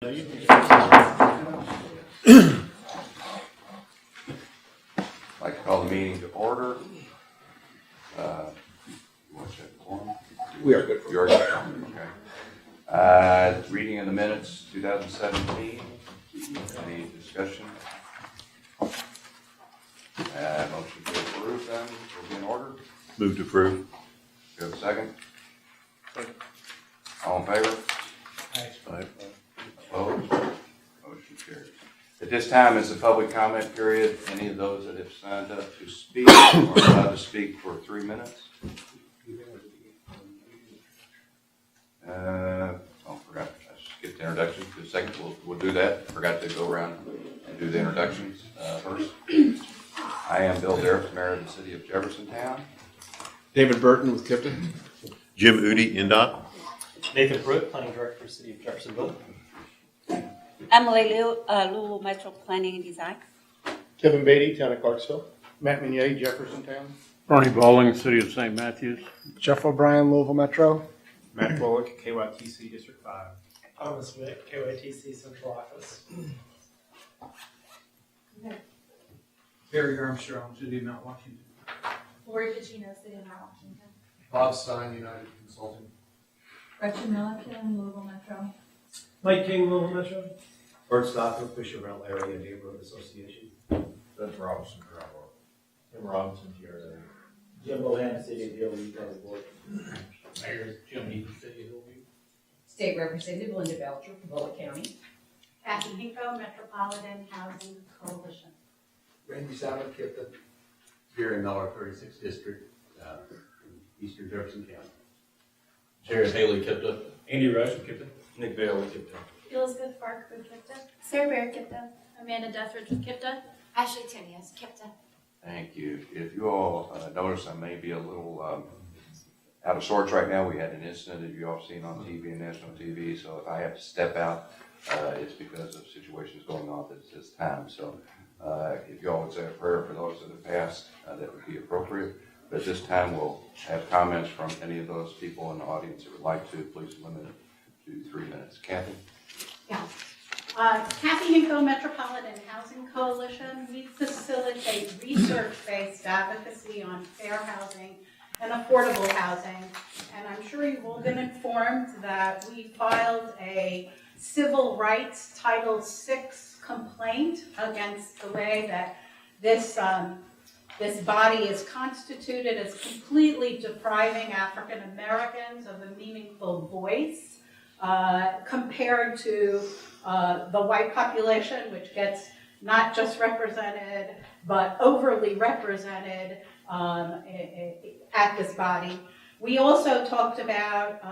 I'd like to call the meeting to order. We are good. You are good. Okay. Reading of the minutes, 2017. Any discussion? Motion to approve them will be in order. Move to approve. Do you have a second? All in favor? Aye. Opposed? Motion carries. At this time is the public comment period. Any of those that have signed up to speak are allowed to speak for 3 minutes. Forgot. I skipped the introductions for a second. We'll do that. Forgot to go around and do the introductions first. I am Bill Darris, Mayor of the City of Jeffersontown. David Burton with Kipton. Jim Udi, NDOT. Nathan Pruitt, Planning Director for City of Jeffersonville. Emily Liu, Louisville Metro Planning and Design. Kevin Beatty, Town of Clarksville. Matt Minier, Jeffersontown. Bernie Bowling, City of St. Matthews. Jeff O'Brien, Louisville Metro. Matt Bullock, KYTC District 5. Thomas Wick, KYTC Central Office. Barry Armstrong, City of Mount Washington. Lori Pacino, City of Mount Washington. Bob Stein, United Consulting. Gretchen Milliken, Louisville Metro. Mike King, Louisville Metro. Bert Stocker, Fisherville Area Neighborhood Association. That's Robinson, Colorado. Tim Robinson, here. Jim Bohan, City of Hillview, County Board. Mayor Jim Heath, City of Hillview. State Representative Linda Belcher from Bullitt County. Kathy Hinko, Metropolitan Housing Coalition. Randy Salmon, Kipton. Jerry Miller, 36th District, Eastern Jefferson County. Jared Haley, Kipton. Andy Rush, Kipton. Nick Vale, Kipton. Elizabeth Fark with Kipton. Sarah Bear Kipton. Amanda Dethridge with Kipton. Ashley Tinius, Kipton. Thank you. If you all notice, I may be a little out of sorts right now. We had an incident that you all seen on TV and national TV. So if I have to step out, it's because of situations going on at this time. So if you all would say a prayer for those that have passed, that would be appropriate. But at this time, we'll have comments from any of those people in the audience that would like to. Please limit it to 3 minutes. Kathy? Yeah. Kathy Hinko, Metropolitan Housing Coalition. We facilitate research-based advocacy on fair housing and affordable housing. And I'm sure you've all been informed that we filed a civil rights Title VI complaint against the way that this body is constituted, as completely depriving African Americans of a meaningful voice compared to the white population, which gets not just represented, but overly represented at this body. We also talked about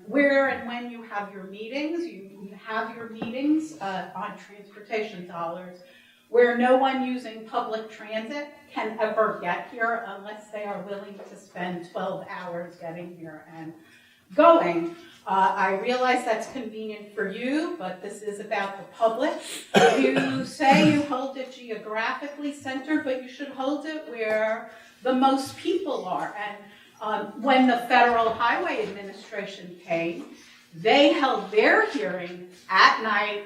where and when you have your meetings. You have your meetings on transportation dollars, where no one using public transit can ever get here unless they are willing to spend 12 hours getting here and going. I realize that's convenient for you, but this is about the public. You say you hold it geographically centered, but you should hold it where the most people are. And when the Federal Highway Administration came, they held their hearing at night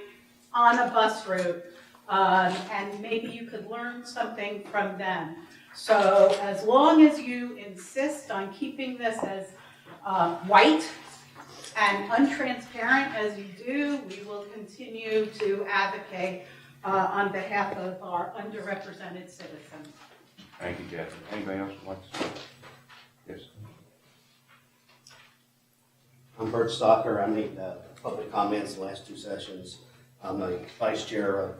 on a bus route, and maybe you could learn something from them. So as long as you insist on keeping this as white and untransparent as you do, we will continue to advocate on behalf of our underrepresented citizens. Thank you, Kathy. Anybody else would like to speak? Yes. I'm Bert Stocker. I made public comments the last 2 sessions. I'm the Vice Chair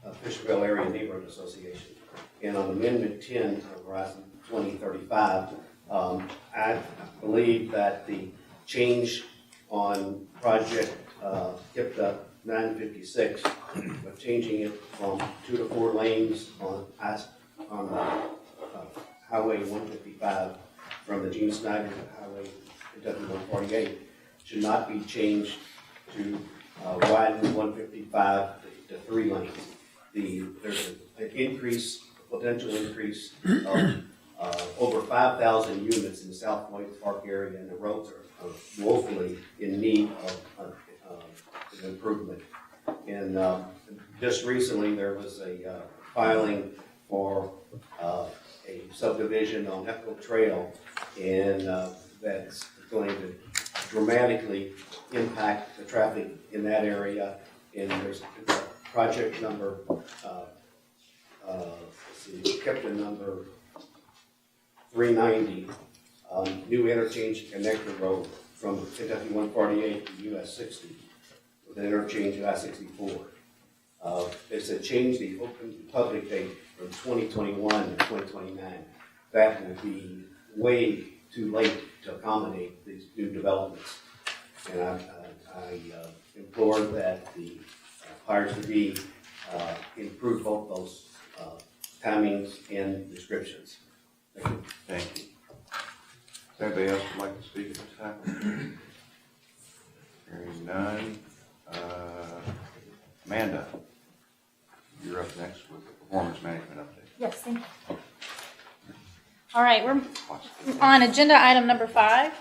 of Fisherville Area Neighborhood Association. And on Amendment 10 of Horizon 2035, I believe that the change on project KIPTA 956, but changing it from 2 to 4 lanes on Highway 155 from the Gene Snyder to Highway 148 should not be changed to widen 155 to 3 lanes. There's an increase, potential increase of over 5,000 units in the South Point Park area, and the roads are woefully in need of improvement. And just recently, there was a filing for a subdivision on Echo Trail, and that's going to dramatically impact the traffic in that area. And there's project number, Captain number 390, new interchange connector road from Kentucky 148 to US 60, with an interchange at I-64. It's a change the open public date from 2021 to 2029. That will be way too late to accommodate these new developments. And I implore that the powers to be improve both those timings and descriptions. Thank you. Thank you. Does anybody else would like to speak at this time? Hearing none. Amanda, you're up next with the performance management update. Yes, thank you. All right, we're on agenda item number 5.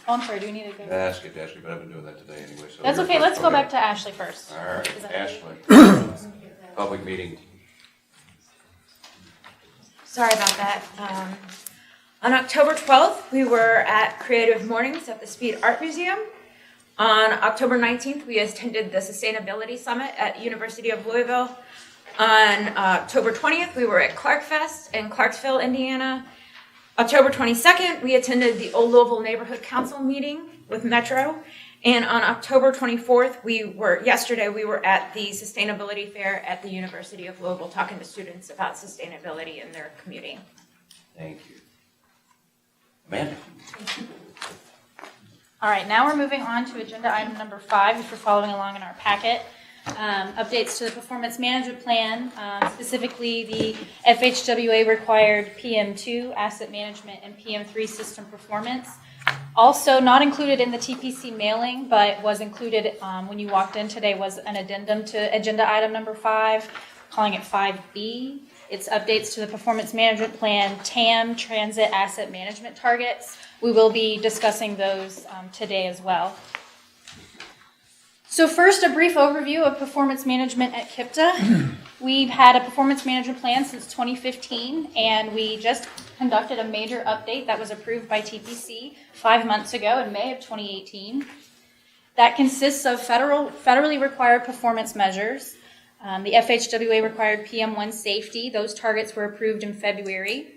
Oh, I'm sorry, do we need to go? Ask it, Ashley, but I've been doing that today anyway. So That's you're okay, first. let's go back to Ashley first. All right, Is that Ashley. Public meeting. Sorry about that. On October 12th, we were at Creative Mornings at the Speed Art Museum. On October 19th, we attended the Sustainability Summit at University of Louisville. On October 20th, we were at Clark Fest in Clarksville, Indiana. October 22nd, we attended the Old Louisville Neighborhood Council meeting with Metro. And on October 24th, yesterday, we were at the Sustainability Fair at the University of Louisville talking to students about sustainability in their commuting. Thank you. Amanda. All right, now we're moving on to agenda item number 5, if you're following along in our packet. Updates to the performance management plan, specifically the FHWA required PM2 asset management and PM3 system performance. Also not included in the TPC mailing, but was included when you walked in today, was an addendum to agenda item number 5, calling it 5B. It's updates to the performance management plan, TAM, transit asset management targets. We will be discussing those today as well. So first, a brief overview of performance management at KIPTA. We've had a performance management plan since 2015, and we just conducted a major update that was approved by TPC 5 months ago in May of 2018. That consists of federally required performance measures. The FHWA required PM1 safety. Those targets were approved in February.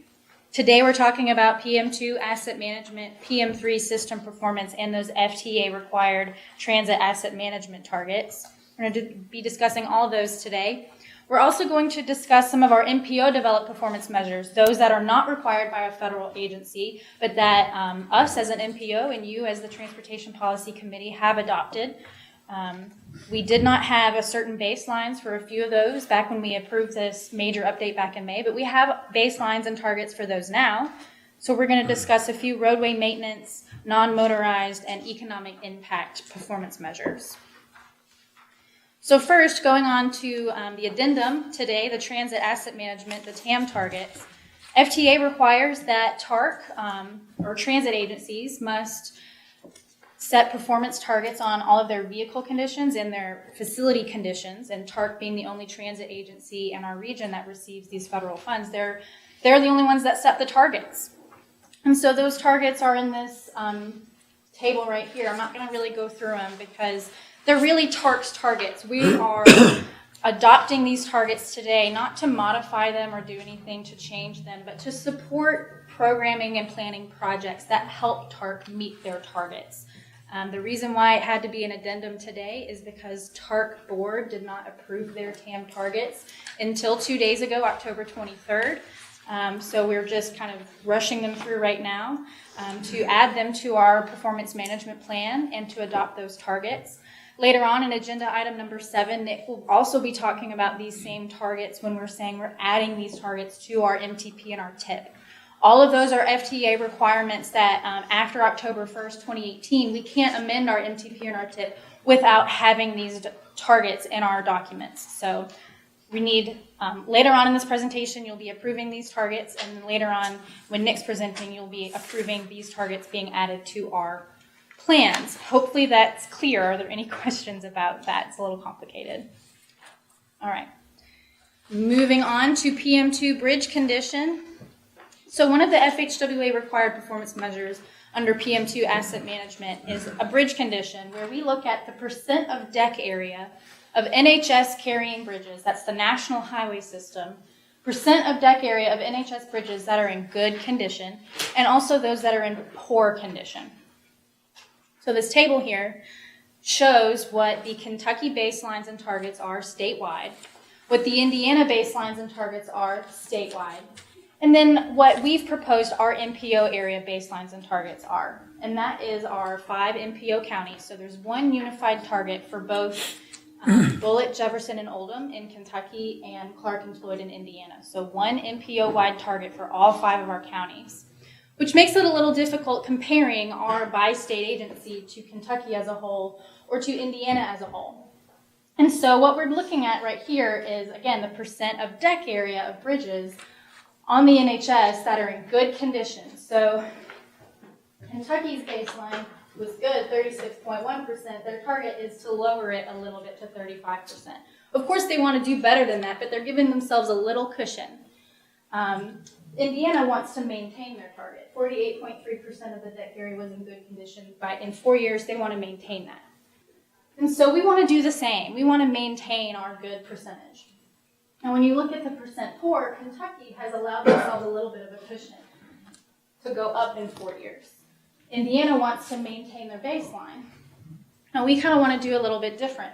Today we're talking about PM2 asset management, PM3 system performance, and those FTA required transit asset management targets. We're going to be discussing all of those today. We're also going to discuss some of our NPO developed performance measures, those that are not required by a federal agency, but that us as an NPO and you as the Transportation Policy Committee have adopted. We did not have a certain baselines for a few of those back when we approved this major update back in May, but we have baselines and targets for those now. So we're going to discuss a few roadway maintenance, non-motorized, and economic impact performance measures. So first, going on to the addendum today, the transit asset management, the TAM targets. FTA requires that TARC, or transit agencies, must set performance targets on all of their vehicle conditions and their facility conditions, and TARC being the only transit agency in our region that receives these federal funds, they're the only ones that set the targets. And so those targets are in this table right here. I'm not going to really go through them because they're really TARC's targets. We are adopting these targets today not to modify them or do anything to change them, but to support programming and planning projects that help TARC meet their targets. The reason why it had to be an addendum today is because TARC board did not approve their TAM targets until 2 days ago, October 23rd. So we're just kind of rushing them through right now to add them to our performance management plan and to adopt those targets. Later on in agenda item number 7, Nick will also be talking about these same targets when we're saying we're adding these targets to our MTP and our TIP. All of those are FTA requirements that after October 1st, 2018, we can't amend our MTP and our TIP without having these targets in our documents. So we need, later on in this presentation, you'll be approving these targets, and then later on, when Nick's presenting, you'll be approving these targets being added to our plans. Hopefully that's clear. Are there any questions about that? It's a little complicated. All right. Moving on to PM2 bridge condition. So one of the FHWA required performance measures under PM2 asset management is a bridge condition where we look at the percent of deck area of NHS carrying bridges, that's the national highway system, percent of deck area of NHS bridges that are in good condition, and also those that are in poor condition. So this table here shows what the Kentucky baselines and targets are statewide, what the Indiana baselines and targets are statewide, and then what we've proposed our MPO area baselines and targets are. And that is our 5 MPO counties. So there's one unified target for both Bullitt, Jefferson, and Oldham in Kentucky and Clark and Floyd in Indiana. So one MPO-wide target for all 5 of our counties, which makes it a little difficult comparing our by-state agency to Kentucky as a whole or to Indiana as a whole. And so what we're looking at right here is, again, the percent of deck area of bridges on the NHS that are in good condition. So Kentucky's baseline was good, 36.1%. Their target is to lower it a little bit to 35%. Of course, they want to do better than that, but they're giving themselves a little cushion. Indiana wants to maintain their target. 48.3% of the deck area was in good condition. In 4 years, they want to maintain that. And so we want to do the same. We want to maintain our good percentage. And when you look at the percent poor, Kentucky has allowed themselves a little bit of a cushion to go up in 4 years. Indiana wants to maintain their baseline. Now we kind of want to do a little bit different.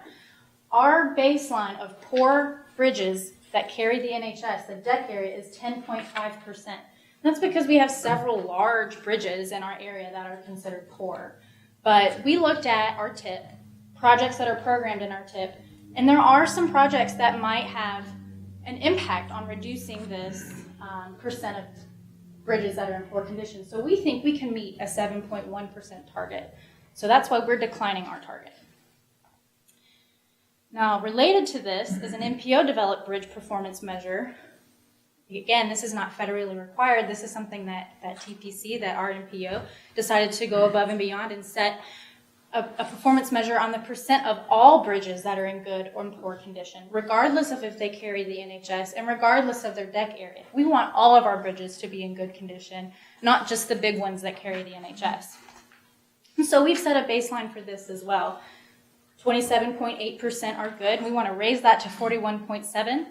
Our baseline of poor bridges that carry the NHS, the deck area, is 10.5%. That's because we have several large bridges in our area that are considered poor. But we looked at our TIP, projects that are programmed in our TIP, and there are some projects that might have an impact on reducing this percent of bridges that are in poor condition. So we think we can meet a 7.1% target. So that's why we're declining our target. Now, related to this is an MPO-developed bridge performance measure. Again, this is not federally required. This is something that TPC, that our MPO, decided to go above and beyond and set a performance measure on the percent of all bridges that are in good or in poor condition, regardless of if they carry the NHS and regardless of their deck area. We want all of our bridges to be in good condition, not just the big ones that carry the NHS. And so we've set a baseline for this as well. 27.8% are good. We want to raise that to 41.7%.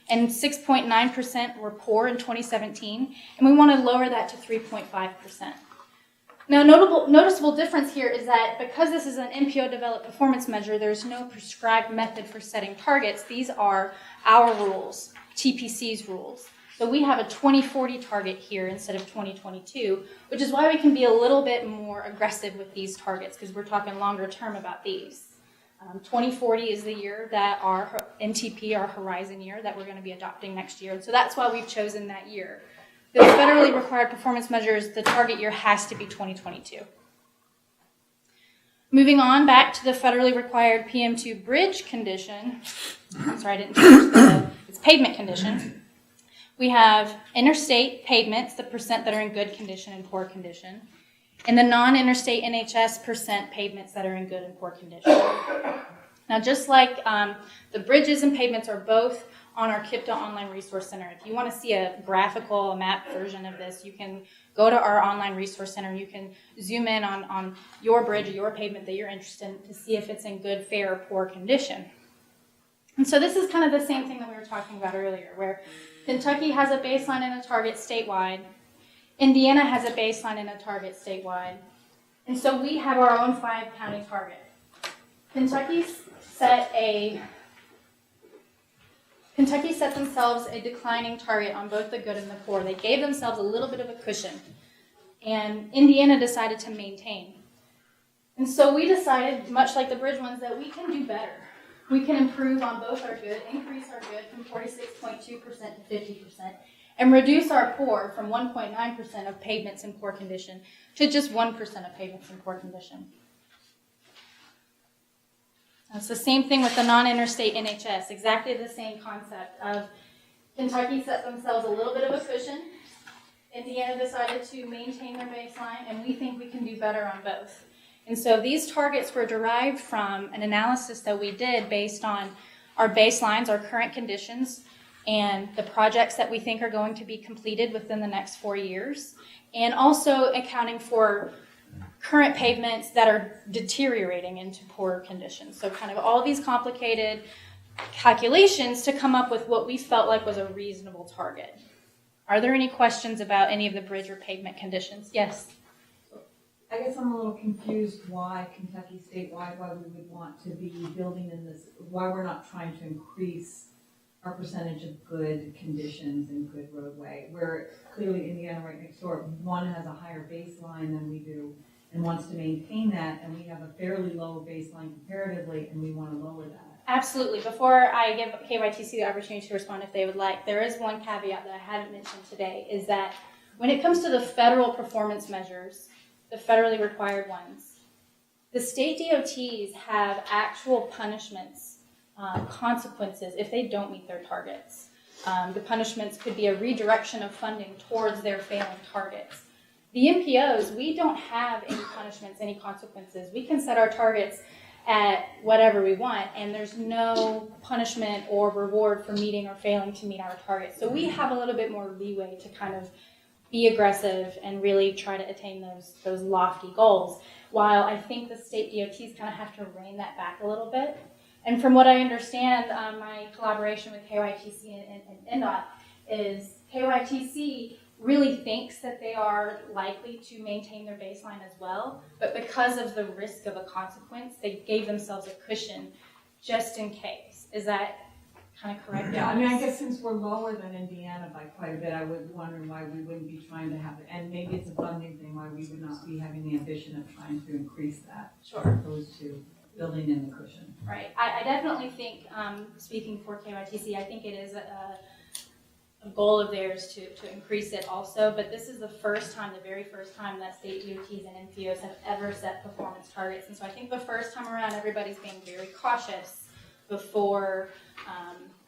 And 6.9% were poor in 2017. And we want to lower that to 3.5%. Now, noticeable difference here is that because this is an MPO-developed performance measure, there's no prescribed method for setting targets. These are our rules, TPC's rules. So we have a 2040 target here instead of 2022, which is why we can be a little bit more aggressive with these targets, because we're talking longer term about these. 2040 is the year that our NTP, our horizon year, that we're going to be adopting next year. And so that's why we've chosen that year. The federally required performance measures, the target year has to be 2022. Moving on back to the federally required PM2 bridge condition. I'm sorry, I didn't change it's pavement condition. We have interstate pavements, the percent that are in good condition and poor condition, and the non-interstate NHS percent pavements that are in good and poor condition. Now, just like the bridges and pavements are both on our KIPTA Online Resource Center. If you want to see a graphical, a map version of this, you can go to our Online Resource Center. You can zoom in on your bridge or your pavement that you're interested in to see if it's in good, fair, or poor condition. And so this is kind of the same thing that we were talking about earlier, where Kentucky has a baseline and a target statewide. Indiana has a baseline and a target statewide. And so we have our own 5-county target. Kentucky set themselves a declining target on both the good and the poor. They gave themselves a little bit of a cushion. And Indiana decided to maintain. And so we decided, much like the bridge ones, that we can do better. We can improve on both our good, increase our good from 46.2% to 50%, and reduce our poor from 1.9% of pavements in poor condition to just 1% of pavements in poor condition. It's the same thing with the non-interstate NHS, exactly the same concept of Kentucky set themselves a little bit of a cushion. Indiana decided to maintain their baseline, and we think we can do better on both. And so these targets were derived from an analysis that we did based on Our baselines, our current conditions, and the projects that we think are going to be completed within the next 4 years, and also accounting for current pavements that are deteriorating into poorer conditions. So kind of all these complicated calculations to come up with what we felt like was a reasonable target. Are there any questions about any of the bridge or pavement conditions? Yes. I guess I'm a little confused why Kentucky statewide, why we would want to be building in this, why we're not trying to increase our percentage of good conditions and good roadway, where clearly Indiana right next door, one has a higher baseline than we do and wants to maintain that, and we have a fairly low baseline comparatively, and we want to lower that. Absolutely. Before I give KYTC the opportunity to respond if they would like, there is one caveat that I haven't mentioned today, is that when it comes to the federal performance measures, the federally required ones, the state DOTs have actual punishments, consequences if they don't meet their targets. The punishments could be a redirection of funding towards their failing targets. The MPOs, we don't have any punishments, any consequences. We can set our targets at whatever we want, and there's no punishment or reward for meeting or failing to meet our targets. So we have a little bit more leeway to kind of be aggressive and really try to attain those lofty goals, while I think the state DOTs kind of have to rein that back a little bit. And from what I understand, my collaboration with KYTC and NDOT is KYTC really thinks that they are likely to maintain their baseline as well, but because of the risk of a consequence, they gave themselves a cushion just in case. Is that kind of correct? Yeah, I mean, I guess since we're lower than Indiana by quite a bit, I was wondering why we wouldn't be trying to have it, and maybe it's a funding thing, why we would not be having the ambition of trying to increase that, Sure. as opposed to building in the cushion. Right. I definitely think, speaking for KYTC, I think it is a goal of theirs to increase it also, but this is the very first time that state DOTs and NPOs have ever set performance targets. And so I think the first time around, everybody's being very cautious before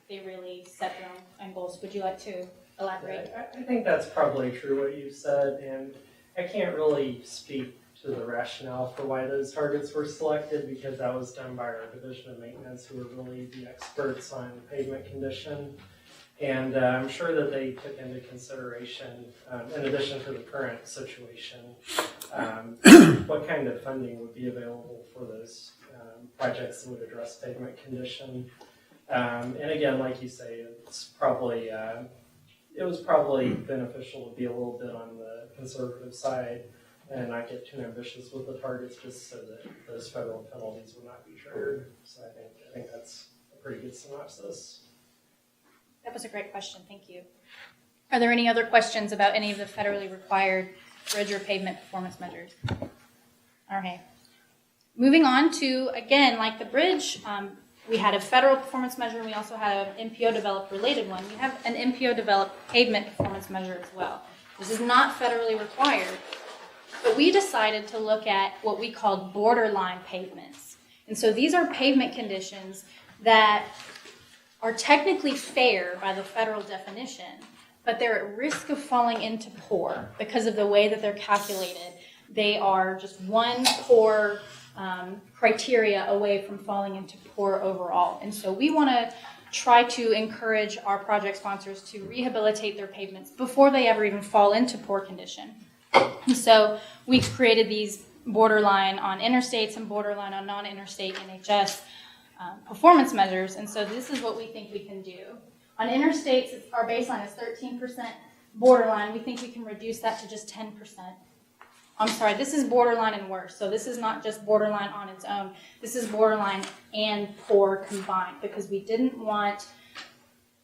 they really set their own goals. Would you like to elaborate? I think that's probably true what you said, and I can't really speak to the rationale for why those targets were selected, because that was done by our Division of Maintenance, who are really the experts on pavement condition. And I'm sure that they took into consideration, in addition to the current situation, what kind of funding would be available for those projects that would address pavement condition. And again, like you say, it was probably beneficial to be a little bit on the conservative side and not get too ambitious with the targets, just so that those federal penalties would not be triggered. So I think that's a pretty good synopsis. That was a great question. Thank you. Are there any other questions about any of the federally required bridge or pavement performance measures? All right. Moving on to, again, like the bridge, we had a federal performance measure, and we also had an MPO developed related one. We have an MPO developed pavement performance measure as well. This is not federally required, but we decided to look at what we called borderline pavements. And so these are pavement conditions that are technically fair by the federal definition, but they're at risk of falling into poor because of the way that they're calculated. They are just one poor criteria away from falling into poor overall. And so we want to try to encourage our project sponsors to rehabilitate their pavements before they ever even fall into poor condition. And so we created these borderline on interstates and borderline on non-interstate NHS performance measures, and so this is what we think we can do. On interstates, our baseline is 13% borderline. We think we can reduce that to just 10%. I'm sorry, this is borderline and worse. So this is not just borderline on its own. This is borderline and poor combined, because we didn't want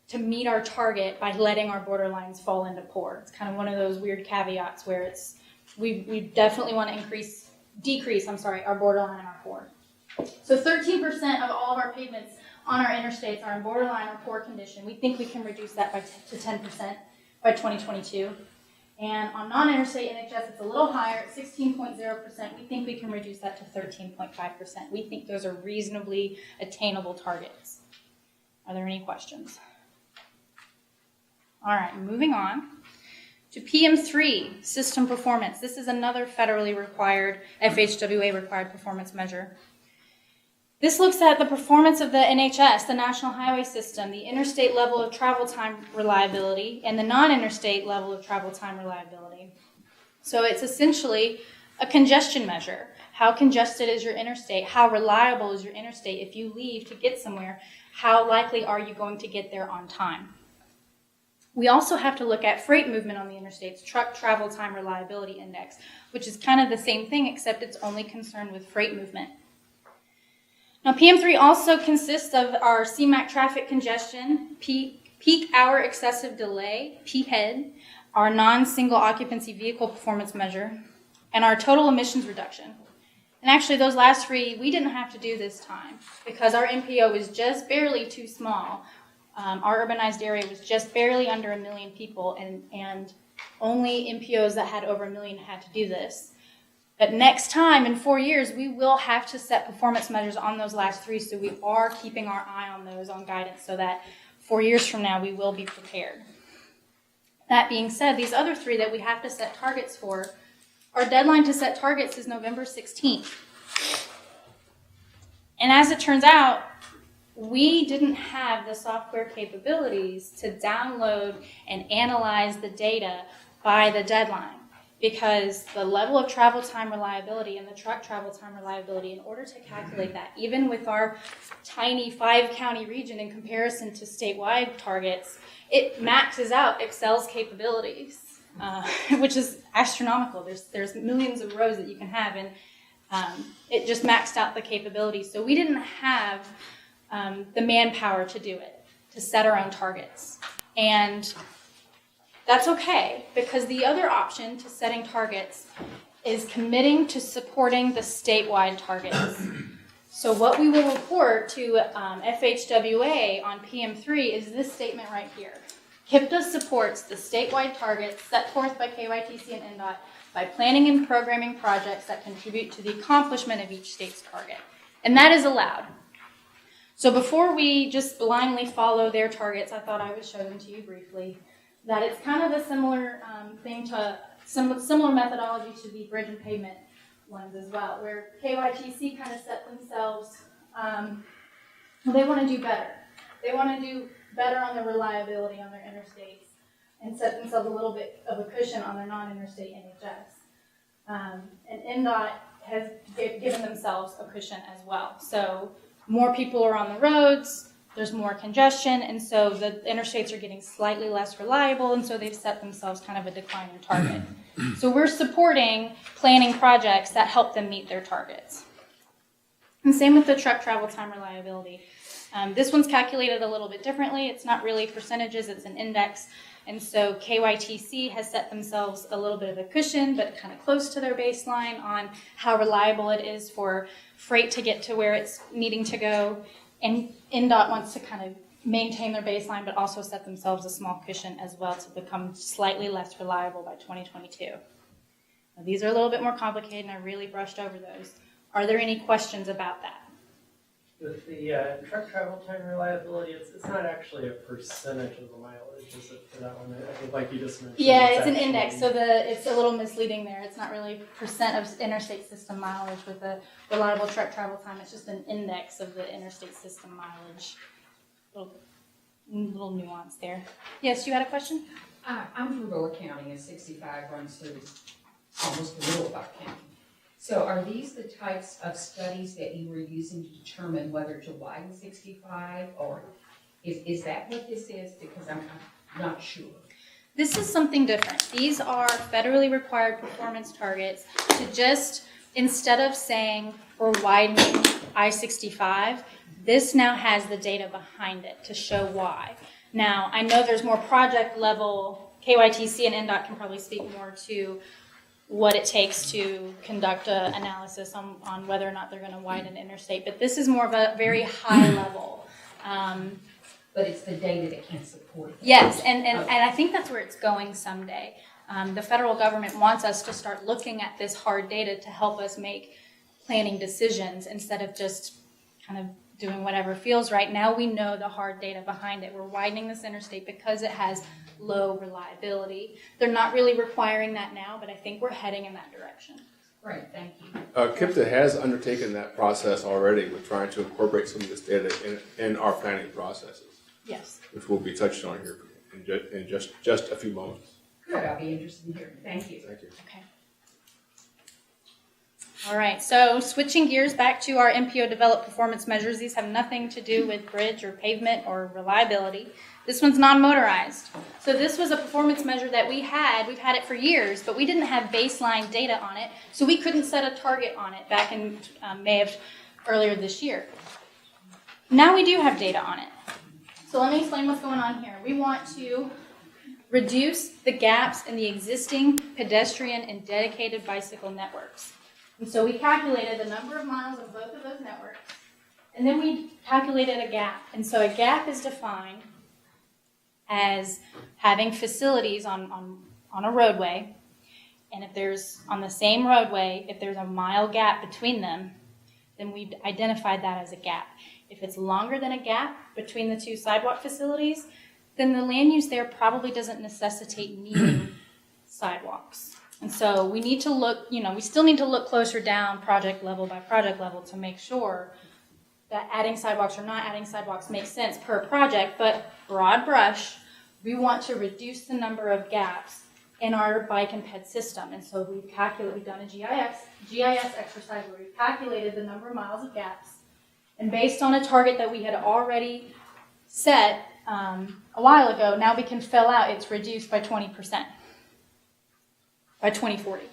to meet our target by letting our borderlines fall into poor. It's kind of one of those weird caveats where we definitely want to decrease our borderline and our poor. So 13% of all of our pavements on our interstates are in borderline or poor condition. We think we can reduce that to 10% by 2022. And on non-interstate NHS, it's a little higher at 16.0%. We think we can reduce that to 13.5%. We think those are reasonably attainable targets. Are there any questions? All right, moving on to PM3, system performance. This is another federally required, FHWA required performance measure. This looks at the performance of the NHS, the National Highway System, the interstate level of travel time reliability, and the non-interstate level of travel time reliability. So it's essentially a congestion measure. How congested is your interstate? How reliable is your interstate? If you leave to get somewhere, how likely are you going to get there on time? We also have to look at freight movement on the interstates, truck travel time reliability index, which is kind of the same thing except it's only concerned with freight movement. Now, PM3 also consists of our CMAQ traffic congestion, peak hour excessive delay, PHED, our non-single occupancy vehicle performance measure, and our total emissions reduction. And actually, those last three, we didn't have to do this time because our MPO was just barely too small. Our urbanized area was just barely under 1 million people, and only MPOs that had over 1 million had to do this. But next time, in 4 years, we will have to set performance measures on those last three, so we are keeping our eye on those on guidance so that 4 years from now, we will be prepared. That being said, these other three that we have to set targets for, our deadline to set targets is November 16th. And as it turns out, we didn't have the software capabilities to download and analyze the data by the deadline because the level of travel time reliability and the truck travel time reliability, in order to calculate that, even with our tiny 5-county region in comparison to statewide targets, it maxes out Excel's capabilities, which is astronomical. There's millions of rows that you can have, and it just maxed out the capabilities. So we didn't have the manpower to do it, to set our own targets. And that's okay, because the other option to setting targets is committing to supporting the statewide targets. So what we will report to FHWA on PM3 is this statement right here. KIPTA supports the statewide targets set forth by KYTC and NDOT by planning and programming projects that contribute to the accomplishment of each state's target. And that is allowed. So before we just blindly follow their targets, I thought I would show them to you briefly. That it's kind of a similar thing to similar methodology to the bridge and pavement ones as well, where KYTC kind of set themselves, they want to do better. They want to do better on the reliability on their interstates and set themselves a little bit of a cushion on their non-interstate NHS. And NDOT has given themselves a cushion as well. So more people are on the roads, there's more congestion, and so the interstates are getting slightly less reliable, and so they've set themselves kind of a declining target. So we're supporting planning projects that help them meet their targets. And same with the truck travel time reliability. This one's calculated a little bit differently. It's not really percentages, it's an index. And so KYTC has set themselves a little bit of a cushion, but kind of close to their baseline on how reliable it is for freight to get to where it's needing to go. And NDOT wants to kind of maintain their baseline, but also set themselves a small cushion as well to become slightly less reliable by 2022. Now, these are a little bit more complicated, and I really brushed over those. Are there any questions about that? With the truck travel time reliability, it's not actually a percentage of the mileage, is it, for that one? I think, like you just mentioned. Yeah, it's an index, so it's a little misleading there. It's not really percent of interstate system mileage with the reliable truck travel time. It's just an index of the interstate system mileage. Little nuance there. Yes, you had a question? I'm from Boa County, and 65 runs through almost the middle of our county. So are these the types of studies that you were using to determine whether to widen 65, or is that what this is? Because I'm not sure. This is something different. These are federally required performance targets to just, instead of saying we're widening I-65, this now has the data behind it to show why. Now, I know there's more project level, KYTC and NDOT can probably speak more to what it takes to conduct an analysis on whether or not they're going to widen interstate. But this is more of a very high level. But it's the data that can support it. Yes, and I think that's where it's going someday. The federal government wants us to start looking at this hard data to help us make planning decisions instead of just kind of doing whatever feels right. Now we know the hard data behind it. We're widening this interstate because it has low reliability. They're not really requiring that now, but I think we're heading in that direction. Great, thank you. KIPTA has undertaken that process already with trying to incorporate some of this data in our planning processes, Yes. which will be touched on here in just a few moments. Good, I'll be interested in hearing. Thank you. Thank you. Okay. All right, so switching gears back to our MPO developed performance measures. These have nothing to do with bridge or pavement or reliability. This one's non-motorized. So this was a performance measure that we've had it for years, but we didn't have baseline data on it, so we couldn't set a target on it back in May of earlier this year. Now we do have data on it. So let me explain what's going on here. We want to reduce the gaps in the existing pedestrian and dedicated bicycle networks. And so we calculated the number of miles of both of those networks, and then we calculated a gap. And so a gap is defined as having facilities on a roadway, and if there's, on the same roadway, if there's a mile gap between them, then we've identified that as a gap. If it's longer than a gap between the two sidewalk facilities, then the land use there probably doesn't necessitate needing sidewalks. And so we need to look, we still need to look closer down project level by project level to make sure that adding sidewalks or not adding sidewalks makes sense per project, but broad brush, we want to reduce the number of gaps in our bike and ped system. And so we've done a GIS exercise where we've calculated the number of miles of gaps, and based on a target that we had already set a while ago, now we can fill out it's reduced by 20%. By 2040.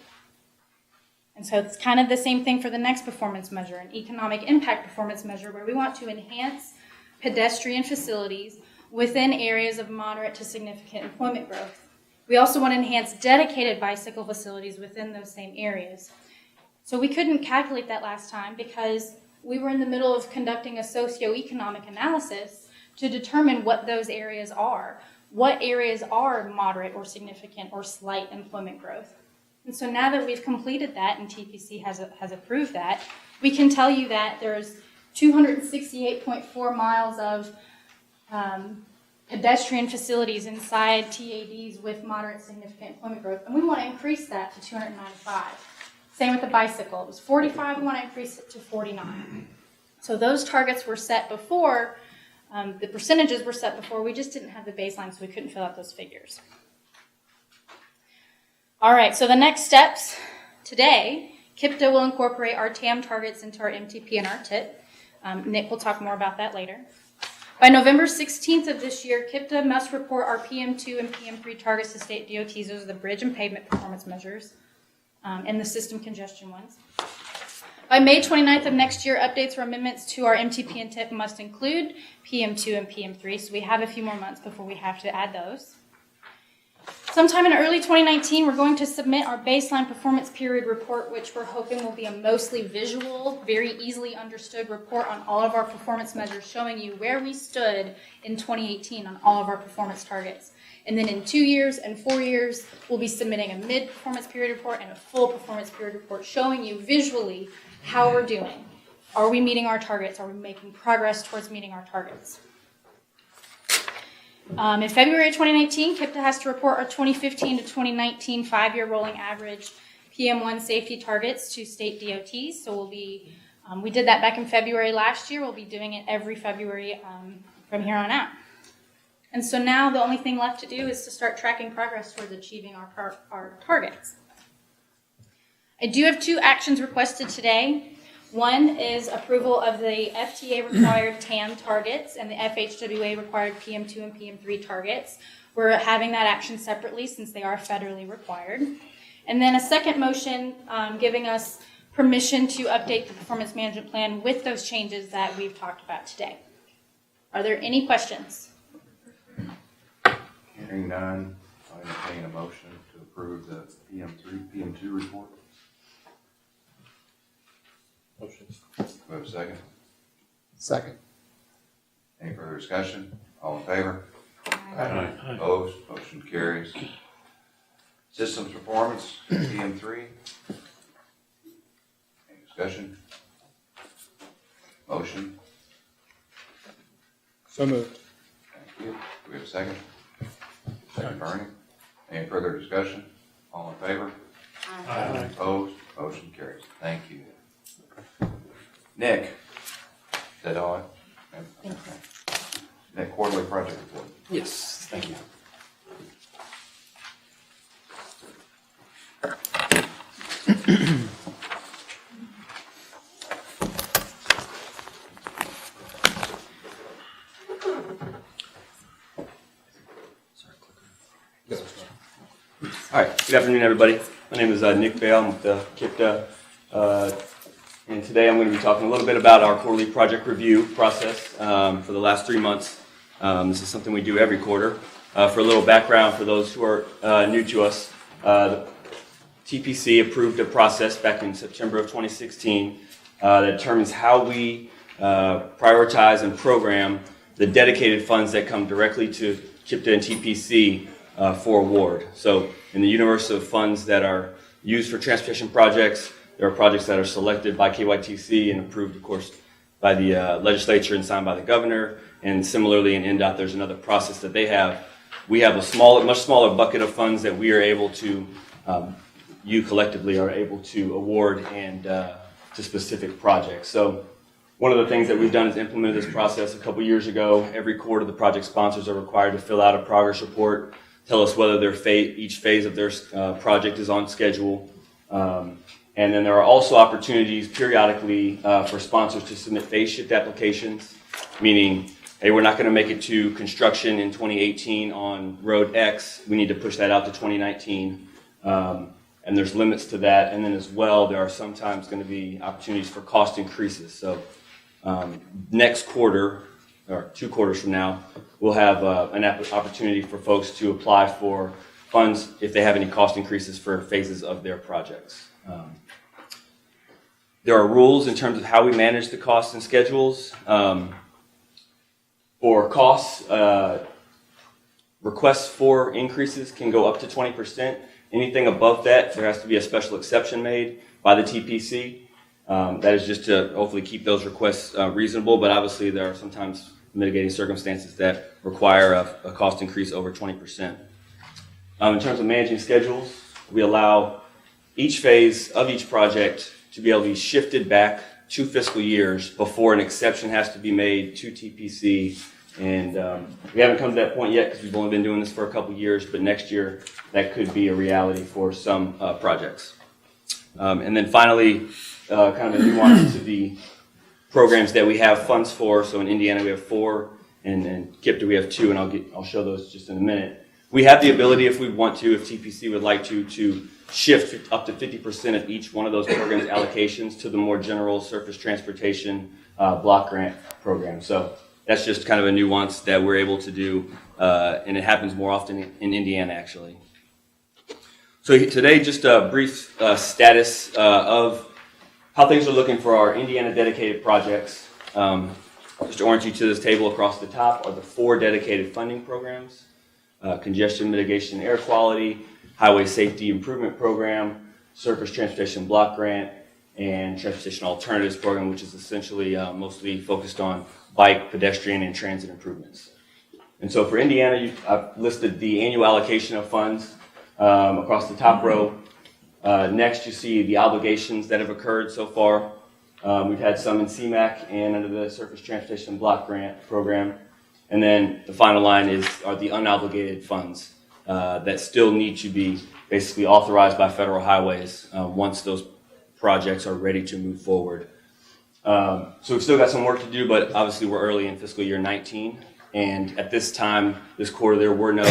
And so it's kind of the same thing for the next performance measure, an economic impact performance measure, where we want to enhance pedestrian facilities within areas of moderate to significant employment growth. We also want to enhance dedicated bicycle facilities within those same areas. So we couldn't calculate that last time because we were in the middle of conducting a socioeconomic analysis to determine what those areas are. What areas are moderate or significant or slight employment growth? And so now that we've completed that and TPC has approved that, we can tell you that there's 268.4 miles of pedestrian facilities inside TADs with moderate significant employment growth, and we want to increase that to 295. Same with the bicycle. It was 45, we want to increase it to 49. So those targets were set before. The percentages were set before, we just didn't have the baseline, so we couldn't fill out those figures. All right, so the next steps today, KIPTA will incorporate our TAM targets into our MTP and our TIP. Nick will talk more about that later. By November 16th of this year, KIPTA must report our PM2 and PM3 targets to state DOTs. Those are the bridge and pavement performance measures, and the system congestion ones. By May 29th of next year, updates or amendments to our MTP and TIP must include PM2 and PM3, so we have a few more months before we have to add those. Sometime in early 2019, we're going to submit our baseline performance period report, which we're hoping will be a mostly visual, very easily understood report on all of our performance measures, showing you where we stood in 2018 on all of our performance targets. And then in 2 years and 4 years, we'll be submitting a mid-performance period report and a full performance period report, showing you visually how we're doing. Are we meeting our targets? Are we making progress towards meeting our targets? In February of 2019, KIPTA has to report our 2015 to 2019 5-year rolling average PM1 safety targets to state DOTs. So we did that back in February last year. We'll be doing it every February from here on out. And so now the only thing left to do is to start tracking progress towards achieving our targets. I do have 2 actions requested today. One is approval of the FTA required TAM targets and the FHWA required PM2 and PM3 targets. We're having that action separately since they are federally required. And then a second motion giving us permission to update the performance management plan with those changes that we've talked about today. Are there any questions? Hearing none, I entertain a motion to approve the PM3, PM2 report. Motion. Do we have a second? Second. Any further discussion? All in favor? Aye. Opposed? Motion carries. Systems performance, PM3. Any discussion? Motion. So moved. Thank you. Do we have a second? Second, Bernie. Any further discussion? All in favor? Aye. Opposed? Motion carries. Thank you. Nick, is that all? Thank you. Nick, quarterly project report. Yes, thank you. All right, good afternoon, everybody. My name is Nick Bale. I'm with KIPTA, and today I'm going to be talking a little bit about our quarterly project review process for the last 3 months. This is something we do every quarter. For a little background for those who are new to us, the TPC approved a process back in September of 2016 that determines how we prioritize and program the dedicated funds that come directly to KIPTA and TPC for award. So in the universe of funds that are used for transportation projects, there are projects that are selected by KYTC and approved, of course, by the legislature and signed by the governor. And similarly in NDOT, there's another process that they have. We have a much smaller bucket of funds that we are able to, you collectively are able to award and to specific projects. So one of the things that we've done is implemented this process a couple years ago. Every quarter, the project sponsors are required to fill out a progress report, tell us whether each phase of their project is on schedule. And then there are also opportunities periodically for sponsors to submit phase shift applications, meaning, hey, we're not going to make it to construction in 2018 on road X. We need to push that out to 2019. And there's limits to that. And then as well, there are sometimes going to be opportunities for cost increases. So next quarter, or 2 quarters from now, we'll have an opportunity for folks to apply for funds if they have any cost increases for phases of their projects. There are rules in terms of how we manage the costs and schedules. For costs, requests for increases can go up to 20%. Anything above that, there has to be a special exception made by the TPC. That is just to hopefully keep those requests reasonable, but obviously there are sometimes mitigating circumstances that require a cost increase over 20%. In terms of managing schedules, we allow each phase of each project to be able to be shifted back 2 fiscal years before an exception has to be made to TPC. And we haven't come to that point yet because we've only been doing this for a couple years, but next year that could be a reality for some projects. And then finally, kind of a nuance to the programs that we have funds for. So in Indiana we have 4, and in KIPTA we have 2, and I'll show those just in a minute. We have the ability, if we want to, if TPC would like to shift up to 50% of each one of those programs' allocations to the more general surface transportation block grant program. So that's just kind of a nuance that we're able to do, and it happens more often in Indiana, actually. So today, just a brief status of how things are looking for our Indiana dedicated projects. Just to orient you to this table across the top are the 4 dedicated funding programs: Congestion Mitigation and Air Quality, Highway Safety Improvement Program, Surface Transportation Block Grant, and Transportation Alternatives Program, which is essentially mostly focused on bike, pedestrian, and transit improvements. And so for Indiana, I've listed the annual allocation of funds across the top row. Next, you see the obligations that have occurred so far. We've had some in CMAQ and under the Surface Transportation Block Grant Program. And then the final line are the unobligated funds that still need to be basically authorized by federal highways once those projects are ready to move forward. So we've still got some work to do, but obviously we're early in fiscal year 19. And at this time, this quarter, there were no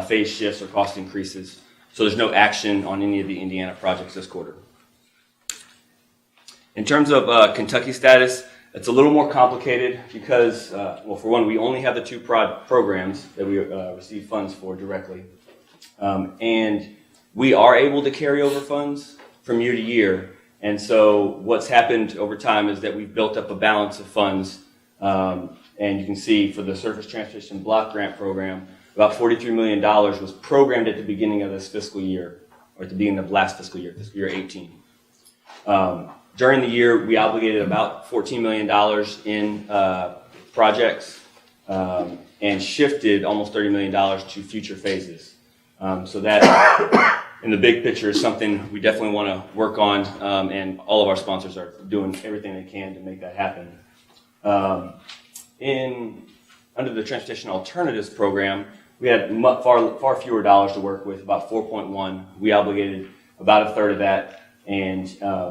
phase shifts or cost increases. So there's no action on any of the Indiana projects this quarter. In terms of Kentucky status, it's a little more complicated because, well, for one, we only have the 2 programs that we receive funds for directly. And we are able to carry over funds from year to year. And so what's happened over time is that we've built up a balance of funds. And you can see for the Surface Transportation Block Grant Program, about $43 million was programmed at the beginning of this fiscal year, or at the beginning of last fiscal year 18. During the year, we obligated about $14 million in projects and shifted almost $30 million to future phases. So that in the big picture is something we definitely want to work on, and all of our sponsors are doing everything they can to make that happen. Under the Transportation Alternatives Program, we had far fewer dollars to work with, about 4.1. We obligated about a third of that, and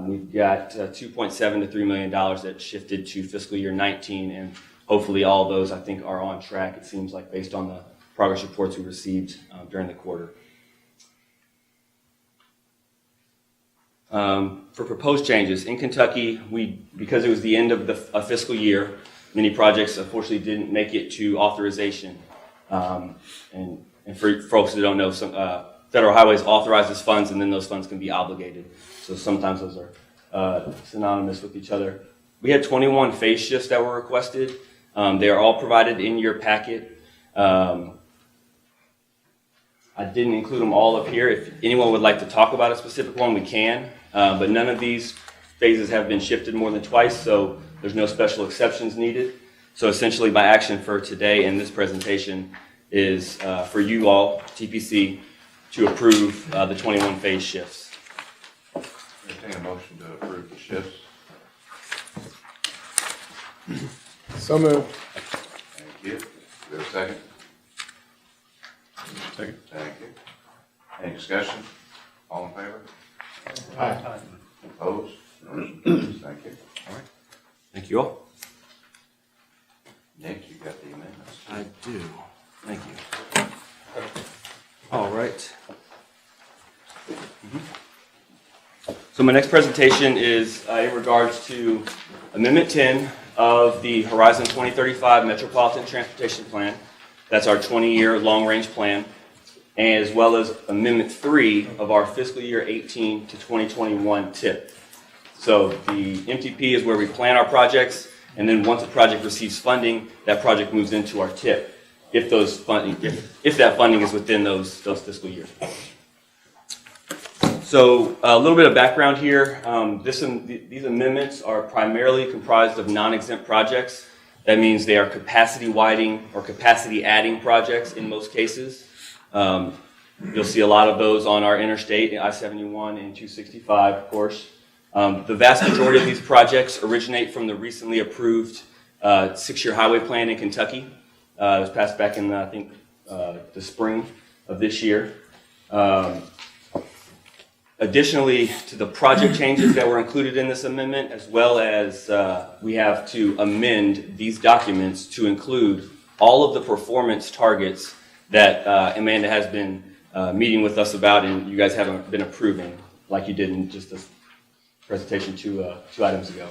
we've got $2.7 to $3 million that shifted to fiscal year 19, and hopefully all of those, I think, are on track, it seems like, based on the progress reports we received during the quarter. For proposed changes, in Kentucky, because it was the end of the fiscal year, many projects unfortunately didn't make it to authorization. And for folks that don't know, some federal highways authorizes funds, and then those funds can be obligated. So sometimes those are synonymous with each other. We had 21 phase shifts that were requested. They are all provided in your packet. I didn't include them all up here. If anyone would like to talk about a specific one, we can. But none of these phases have been shifted more than twice, so there's no special exceptions needed. So essentially, my action for today in this presentation is for you all, TPC, to approve the 21 phase shifts. Entertain a motion to approve the shifts. So moved. Thank you. Do we have a second? Second. Thank you. Any discussion? All in favor? Aye. Opposed? Motion carries. Thank you. All right. Thank you all. Nick, you got the amendments. I do. Thank you. All right. So my next presentation is in regards to Amendment 10 of the Horizon 2035 Metropolitan Transportation Plan. That's our 20-year long-range plan, as well as Amendment 3 of our fiscal year 18 to 2021 TIP. So the MTP is where we plan our projects, and then once a project receives funding, that project moves into our TIP, if that funding is within those fiscal years. So a little bit of background here. These amendments are primarily comprised of non-exempt projects. That means they are capacity widening or capacity adding projects in most cases. You'll see a lot of those on our interstate, I-71 and 265, of course. The vast majority of these projects originate from the recently approved 6-year highway plan in Kentucky. It was passed back in, I think, the spring of this year. Additionally, to the project changes that were included in this amendment, as well as we have to amend these documents to include all of the performance targets that Amanda has been meeting with us about, and you guys haven't been approving like you did in just this presentation two items ago.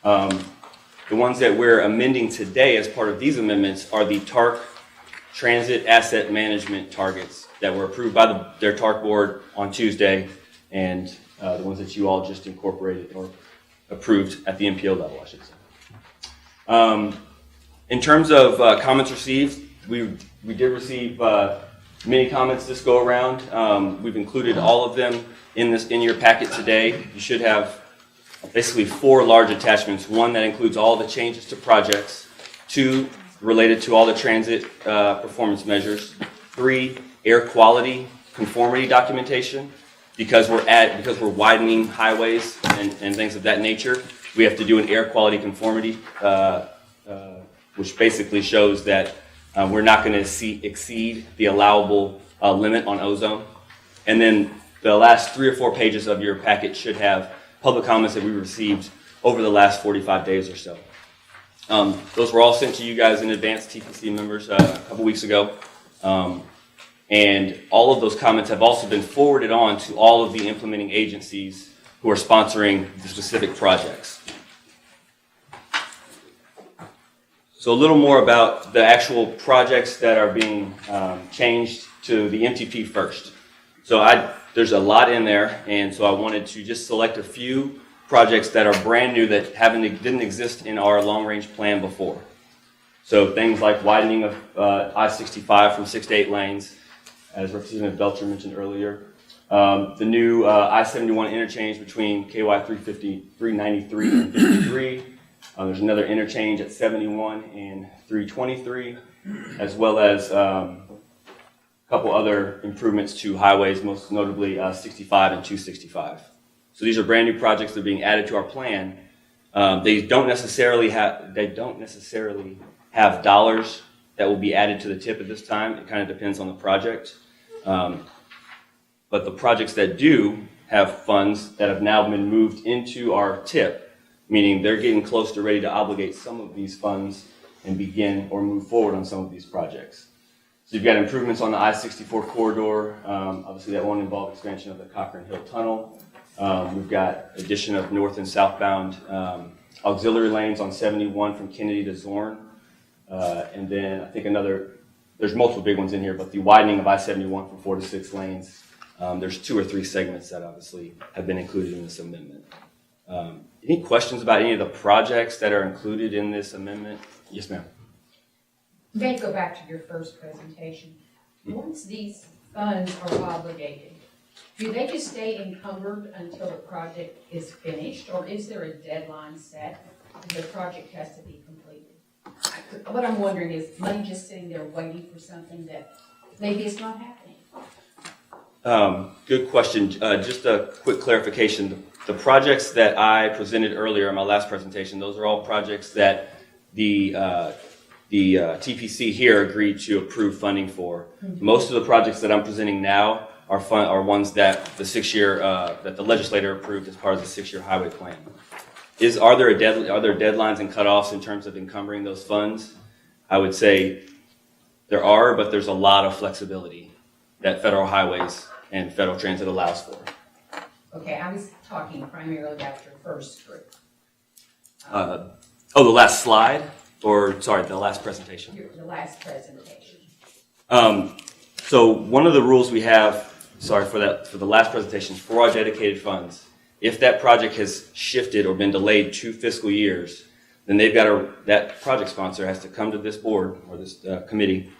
The ones that we're amending today as part of these amendments are the TARC Transit Asset Management targets that were approved by their TARC board on Tuesday, and the ones that you all just incorporated or approved at the MPO level, I should say. In terms of comments received, we did receive many comments this go around. We've included all of them in your packet today. You should have basically 4 large attachments. 1 that includes all the changes to projects. 2 related to all the transit performance measures. 3 air quality conformity documentation. Because we're widening highways and things of that nature, we have to do an air quality conformity, which basically shows that we're not going to exceed the allowable limit on ozone. And then the last 3 or 4 pages of your packet should have public comments that we received over the last 45 days or so. Those were all sent to you guys in advance, TPC members, a couple weeks ago. And all of those comments have also been forwarded on to all of the implementing agencies who are sponsoring the specific projects. So a little more about the actual projects that are being changed to the MTP first. So there's a lot in there, and so I wanted to just select a few projects that are brand new that didn't exist in our long-range plan before. So things like widening of I-65 from 6 to 8 lanes, as Representative Belcher mentioned earlier. The new I-71 interchange between KY 393 and 53. There's another interchange at 71 and 323, as well as a couple other improvements to highways, most notably 65 and 265. So these are brand new projects that are being added to our plan. They don't necessarily have dollars that will be added to the TIP at this time. It kind of depends on the project. But the projects that do have funds that have now been moved into our TIP, meaning they're getting close to ready to obligate some of these funds and begin or move forward on some of these projects. So you've got improvements on the I-64 corridor. Obviously, that won't involve expansion of the Cochran Hill Tunnel. We've got addition of north and southbound auxiliary lanes on 71 from Kennedy to Zorn. And then I think there's multiple big ones in here, but the widening of I-71 from 4 to 6 lanes. There's 2 or 3 segments that obviously have been included in this amendment. Any questions about any of the projects that are included in this amendment? Yes, ma'am. May go back to your first presentation. Once these funds are obligated, do they just stay encumbered until the project is finished, or is there a deadline set and the project has to be completed? What I'm wondering is, money just sitting there waiting for something that maybe is not happening? Good question. Just a quick clarification. The projects that I presented earlier in my last presentation, those are all projects that the TPC here agreed to approve funding for. Mm-hmm. Most of the projects that I'm presenting now are ones that the 6-year that the legislator approved as part of the 6-year highway plan. Are there deadlines and cutoffs in terms of encumbering those funds? I would say there are, but there's a lot of flexibility that federal highways and federal transit allows for. Okay, I was talking primarily about your first group. The last slide, or sorry, the last presentation. The last presentation. So one of the rules we have, for the last presentation, for our dedicated funds, if that project has shifted or been delayed 2 fiscal years, then that project sponsor has to come to this board or this committee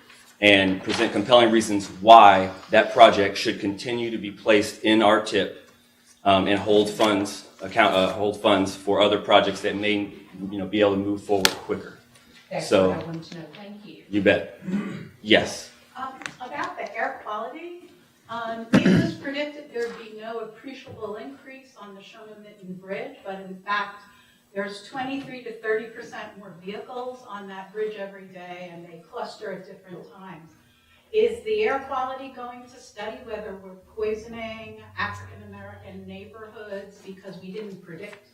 and present compelling reasons why that project should continue to be placed in our TIP and hold funds for other projects that may be able to move forward quicker. That's what I wanted to know. Thank you. You bet. Yes. About the air quality, it was predicted there'd be no appreciable increase on the Shono-Mitten Bridge, but in fact, there's 23 to 30% more vehicles on that bridge every day, and they cluster at different times. Is the air quality going to study whether we're poisoning African-American neighborhoods because we didn't predict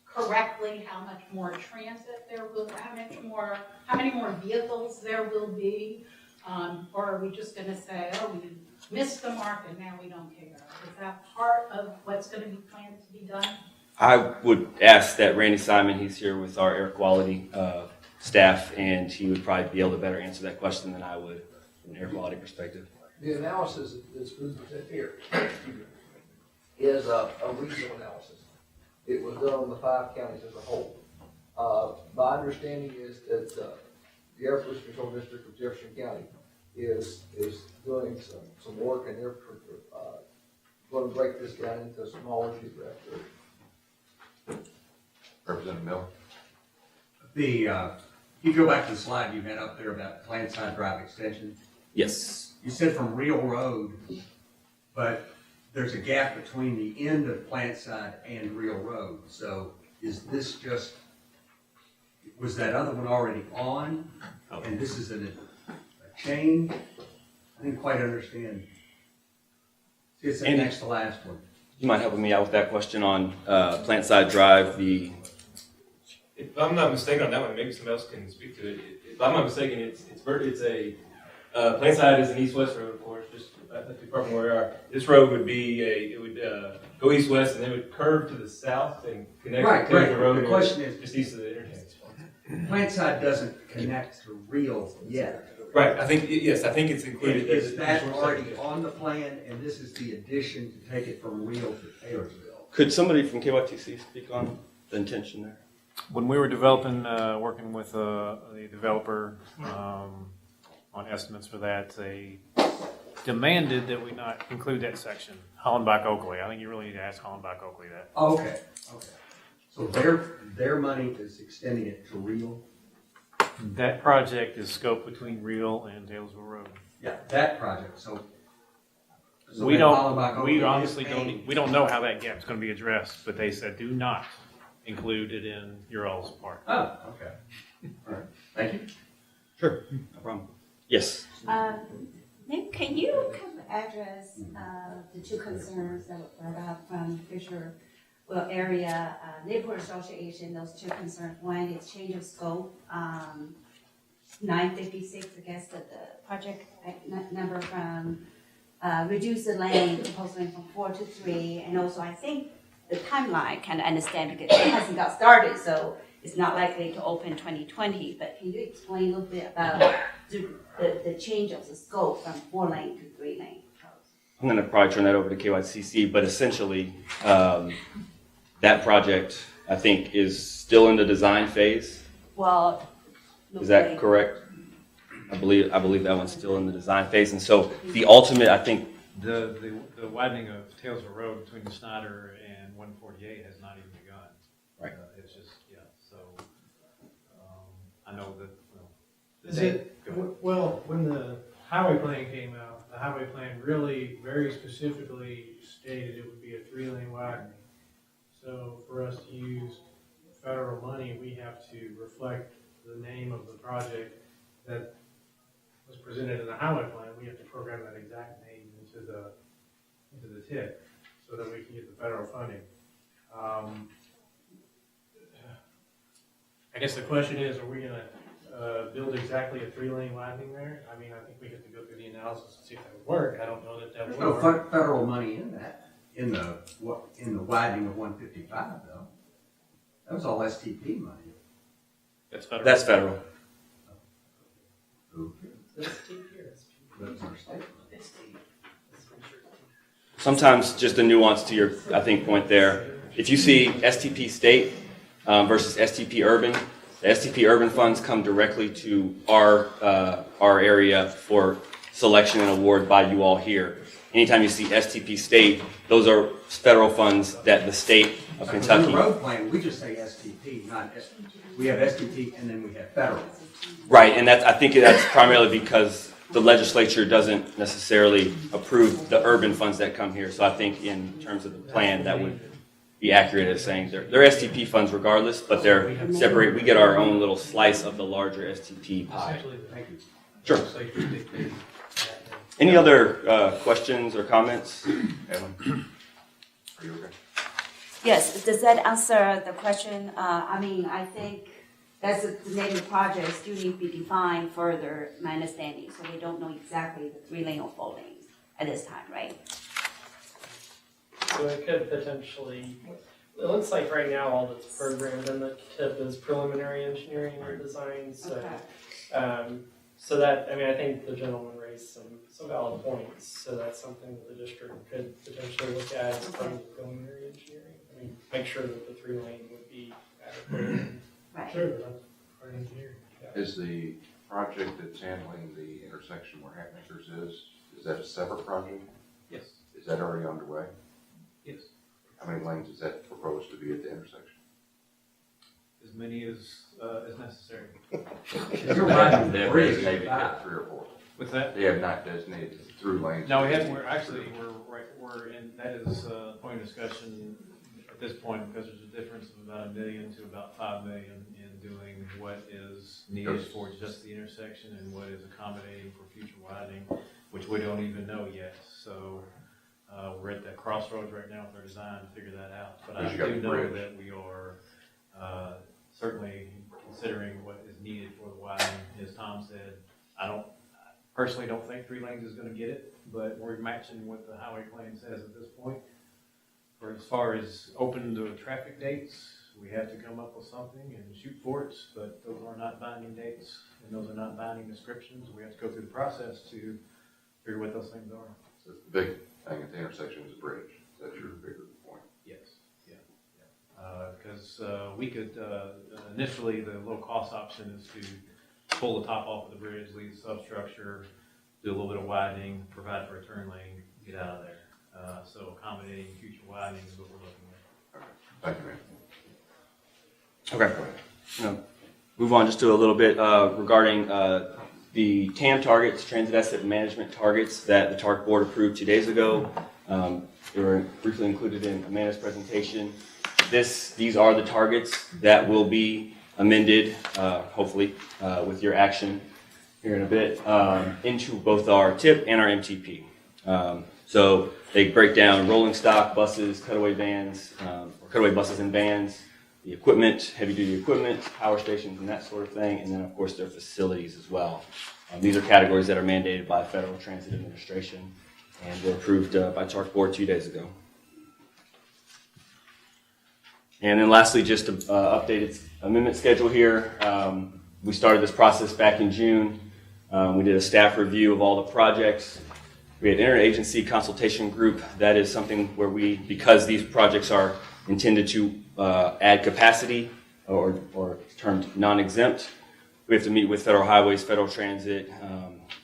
correctly how much more transit there will, how many more vehicles there will be? Or are we just going to say, oh, we missed the mark and now we don't care? Is that part of what's going to be planned to be done? I would ask that Randy Simon, he's here with our air quality staff, and he would probably be able to better answer that question than I would from an air quality perspective. The analysis that's presented here is a regional analysis. It was done on the 5 counties as a whole. My understanding is that the Air Pollution Control District of Jefferson County is doing some work, and they're going to break this down into smaller geographic areas. Representative Mill. If you go back to the slide you had up there about Plant Side Drive extension. Yes. You said from Real Road, but there's a gap between the end of Plant Side and Real Road. So is this was that other one already on? And this is a change? I didn't quite understand. It's the next to last one. You mind helping me out with that question on Plant Side Drive? If I'm not mistaken on that one, maybe somebody else can speak to it. If I'm not mistaken, it's a Plant Side is an east-west road, of course, just at the department where we are. This road would be go east-west and then it would curve to the south and connect to the road. The question is just east of the interchange. Plant Side doesn't connect to Real yet. Right. I think it's included. Is that already on the plan, and this is the addition to take it from Real to Taylorsville? Could somebody from KYTC speak on the intention there? When we were developing, working with the developer on estimates for that, they demanded that we not include that section, Hollenbach Oakley. I think you really need to ask Hollenbach Oakley that. Oh, okay. So their money is extending it to Real? That project is scoped between Real and Taylorsville Road. Yeah, that project, so. We that Hollenbach don't, we Oakley honestly is paying- we don't know how that gap's gonna be addressed, but they said do not include it in your all's part. Oh, okay. All right, thank you. Sure, no problem. Yes. Maybe can you kind of address the two concerns that were brought up from Fisher Well Area Neighborhood Association? Those two concerns. One is change of scope. 956, I guess, that the project number from reduce the lane, proposed lane from 4 to 3, and also I think the timeline kind of understand because it hasn't got started, so it's not likely to open 2020. But can you explain a little bit about the change of the scope from 4 lane to 3 lane? I'm going to probably turn that over to KYCC, but essentially, that project, I think, is still in the design phase. Well, is that correct? I believe that one's still in the design phase, and so the ultimate, I think, The widening of Taylorsville Road between Snyder and 148 has not even begun. Right. It's just, yeah, so, I know that, Well, when the highway plan came out, the highway plan really very specifically stated it would be a 3-lane widening. So for us to use federal money, we have to reflect the name of the project that was presented in the highway plan. We have to program that exact name into the TIP so that we can get the federal funding. I guess the question is, are we going to build exactly a 3-lane widening there? I mean, I think we have to go through the analysis and see if that would work. I don't know that There's would no work. federal money in that, in the widening of 155 though. That was all STP money. That's federal. That's federal. Sometimes just a nuance to your, I think, point there. If you see STP state versus STP urban, the STP urban funds come directly to our area for selection and award by you all here. Anytime you see STP state, those are federal funds that the state of Kentucky. In the road plan, we just say STP, not STP. We have STP and then we have federal. Right, and I think that's primarily because the legislature doesn't necessarily approve the urban funds that come here. So I think in terms of the plan, that would be accurate as saying they're STP funds regardless, but they're separate. We get our own little slice of the larger STP pie. Sure. Any other questions or comments? Ellen, are you okay? Yes, does that answer the question? I mean, I think that's the name of the project still need to be defined further, my understanding. So we don't know exactly the 3-lane or 4 lanes at this time, right? So it could potentially, it looks like right now all that's programmed in the TIP is preliminary engineering or design. So, so that, I mean, I think the gentleman raised some valid points. So that's something that the district could potentially look at as part of the preliminary engineering. I mean, make sure that the 3-lane would be adequate. Right. Sure, that's part of engineering. Yeah. Is the project that's handling the intersection where Hatmakers is that a separate project? Yes. Is that already underway? Yes. How many lanes is that proposed to be at the intersection? As many as necessary. You're widening They the have bridge. designated 3 or 4. What's that? They have not designated through lanes. No, we haven't. We're in, that is a point of discussion at this point because there's a difference of about $1 million to about $5 million in doing what is needed for just the intersection and what is accommodating for future widening, which we don't even know yet. So we're at that crossroads right now with our design to figure that out. But I do know that we are certainly considering what is needed for the widening. As Tom said, I personally don't think 3 lanes is going to get it, but we're matching what the highway plan says at this point. For as far as open to traffic dates, we have to come up with something and shoot for it, but those are not binding dates and those are not binding descriptions. We have to go through the process to figure what those things are. So the big thing at the intersection is a bridge. That's your bigger point. Yes, because we could, initially the low cost option is to pull the top off of the bridge, leave the substructure, do a little bit of widening, provide for a turn lane, get out of there. So accommodating future widening is what we're looking at. Thank you, man. Okay. Move on just to a little bit regarding the TAM targets, Transit Asset Management targets that the TARC board approved 2 days ago. They were briefly included in Amanda's presentation. These are the targets that will be amended, hopefully, with your action here in a bit, into both our TIP and our MTP. So they break down rolling stock, buses, cutaway vans, or cutaway buses and vans, the equipment, heavy-duty equipment, power stations, and that sort of thing, and then, of course, their facilities as well. These are categories that are mandated by Federal Transit Administration and were approved by TARC board 2 days ago. And then lastly, just an updated amendment schedule here. We started this process back in June. We did a staff review of all the projects. We had an interagency consultation group. That is something where because these projects are intended to add capacity or termed non-exempt, we have to meet with Federal Highways, Federal Transit,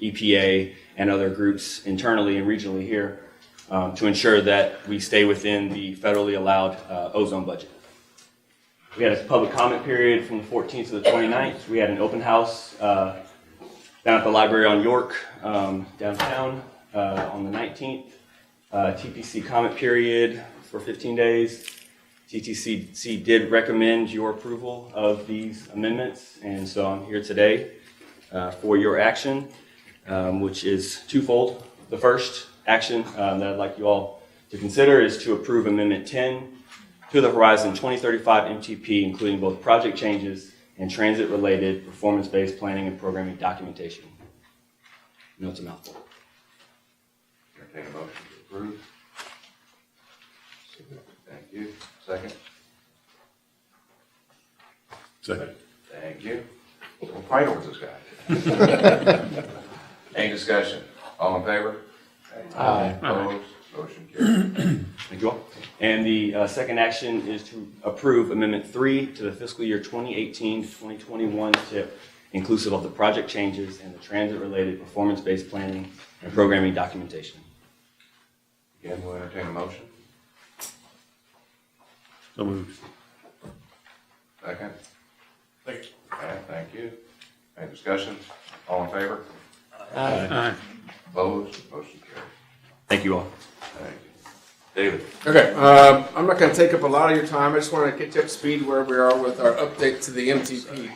EPA, and other groups internally and regionally here to ensure that we stay within the federally allowed ozone budget. We had a public comment period from the 14th to the 29th. We had an open house down at the library on York, downtown, on the 19th. TPC comment period for 15 days. TTC did recommend your approval of these amendments, and so I'm here today for your action, which is twofold. The first action that I'd like you all to consider is to approve Amendment 10 to the Horizon 2035 MTP, including both project changes and transit-related performance-based planning and programming documentation. I know it's a mouthful. Entertain a motion to approve. Thank you. Second? Second. Thank you. We'll fight over this guy. Any discussion? All in favor? Aye. Opposed? Motion carried. Thank you all. And the second action is to approve Amendment 3 to the fiscal year 2018-2021 TIP, inclusive of the project changes and the transit-related performance-based planning and programming documentation. Again, we'll entertain a motion. So moved. Second? Second. Okay, thank you. Any discussion? All in favor? Aye. Opposed? Motion carried. Thank you all. Thank you. David? Okay, I'm not going to take up a lot of your time. I just want to get you up to speed where we are with our update to the MTP.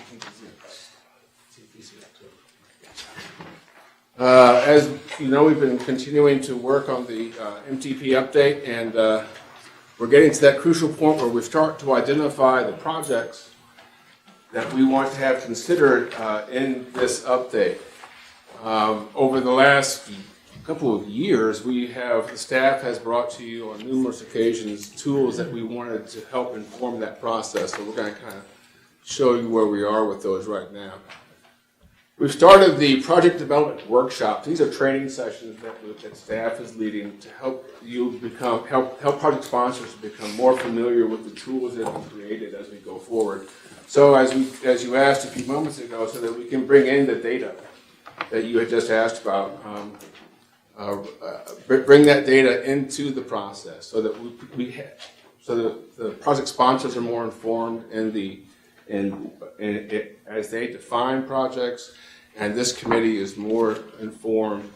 As you know, we've been continuing to work on the MTP update, and we're getting to that crucial point where we start to identify the projects that we want to have considered in this update. Over the last couple of years, the staff has brought to you on numerous occasions tools that we wanted to help inform that process. So we're going to kind of show you where we are with those right now. We've started the project development workshop. These are training sessions that staff is leading to help help project sponsors to become more familiar with the tools that have been created as we go forward. So as you asked a few moments ago, so that we can bring in the data that you had just asked about, bring that data into the process so that the project sponsors are more informed as they define projects, and this committee is more informed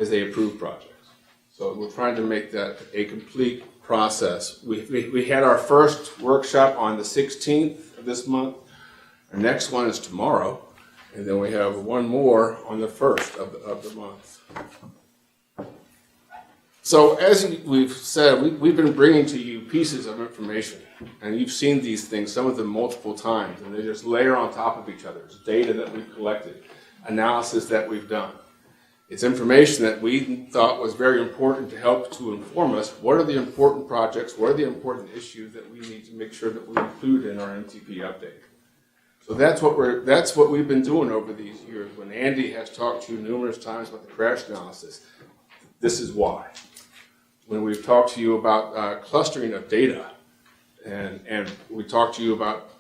as they approve projects. So we're trying to make that a complete process. We had our first workshop on the 16th of this month. Our next one is tomorrow, and then we have one more on the 1st of the month. So as we've said, we've been bringing to you pieces of information, and you've seen these things, some of them multiple times, and they just layer on top of each other. It's data that we've collected, analysis that we've done. It's information that we thought was very important to help to inform us what are the important projects, what are the important issues that we need to make sure that we include in our MTP update. So that's what we've been doing over these years. When Andy has talked to you numerous times about the crash analysis, this is why. When we've talked to you about clustering of data, and we talked to you about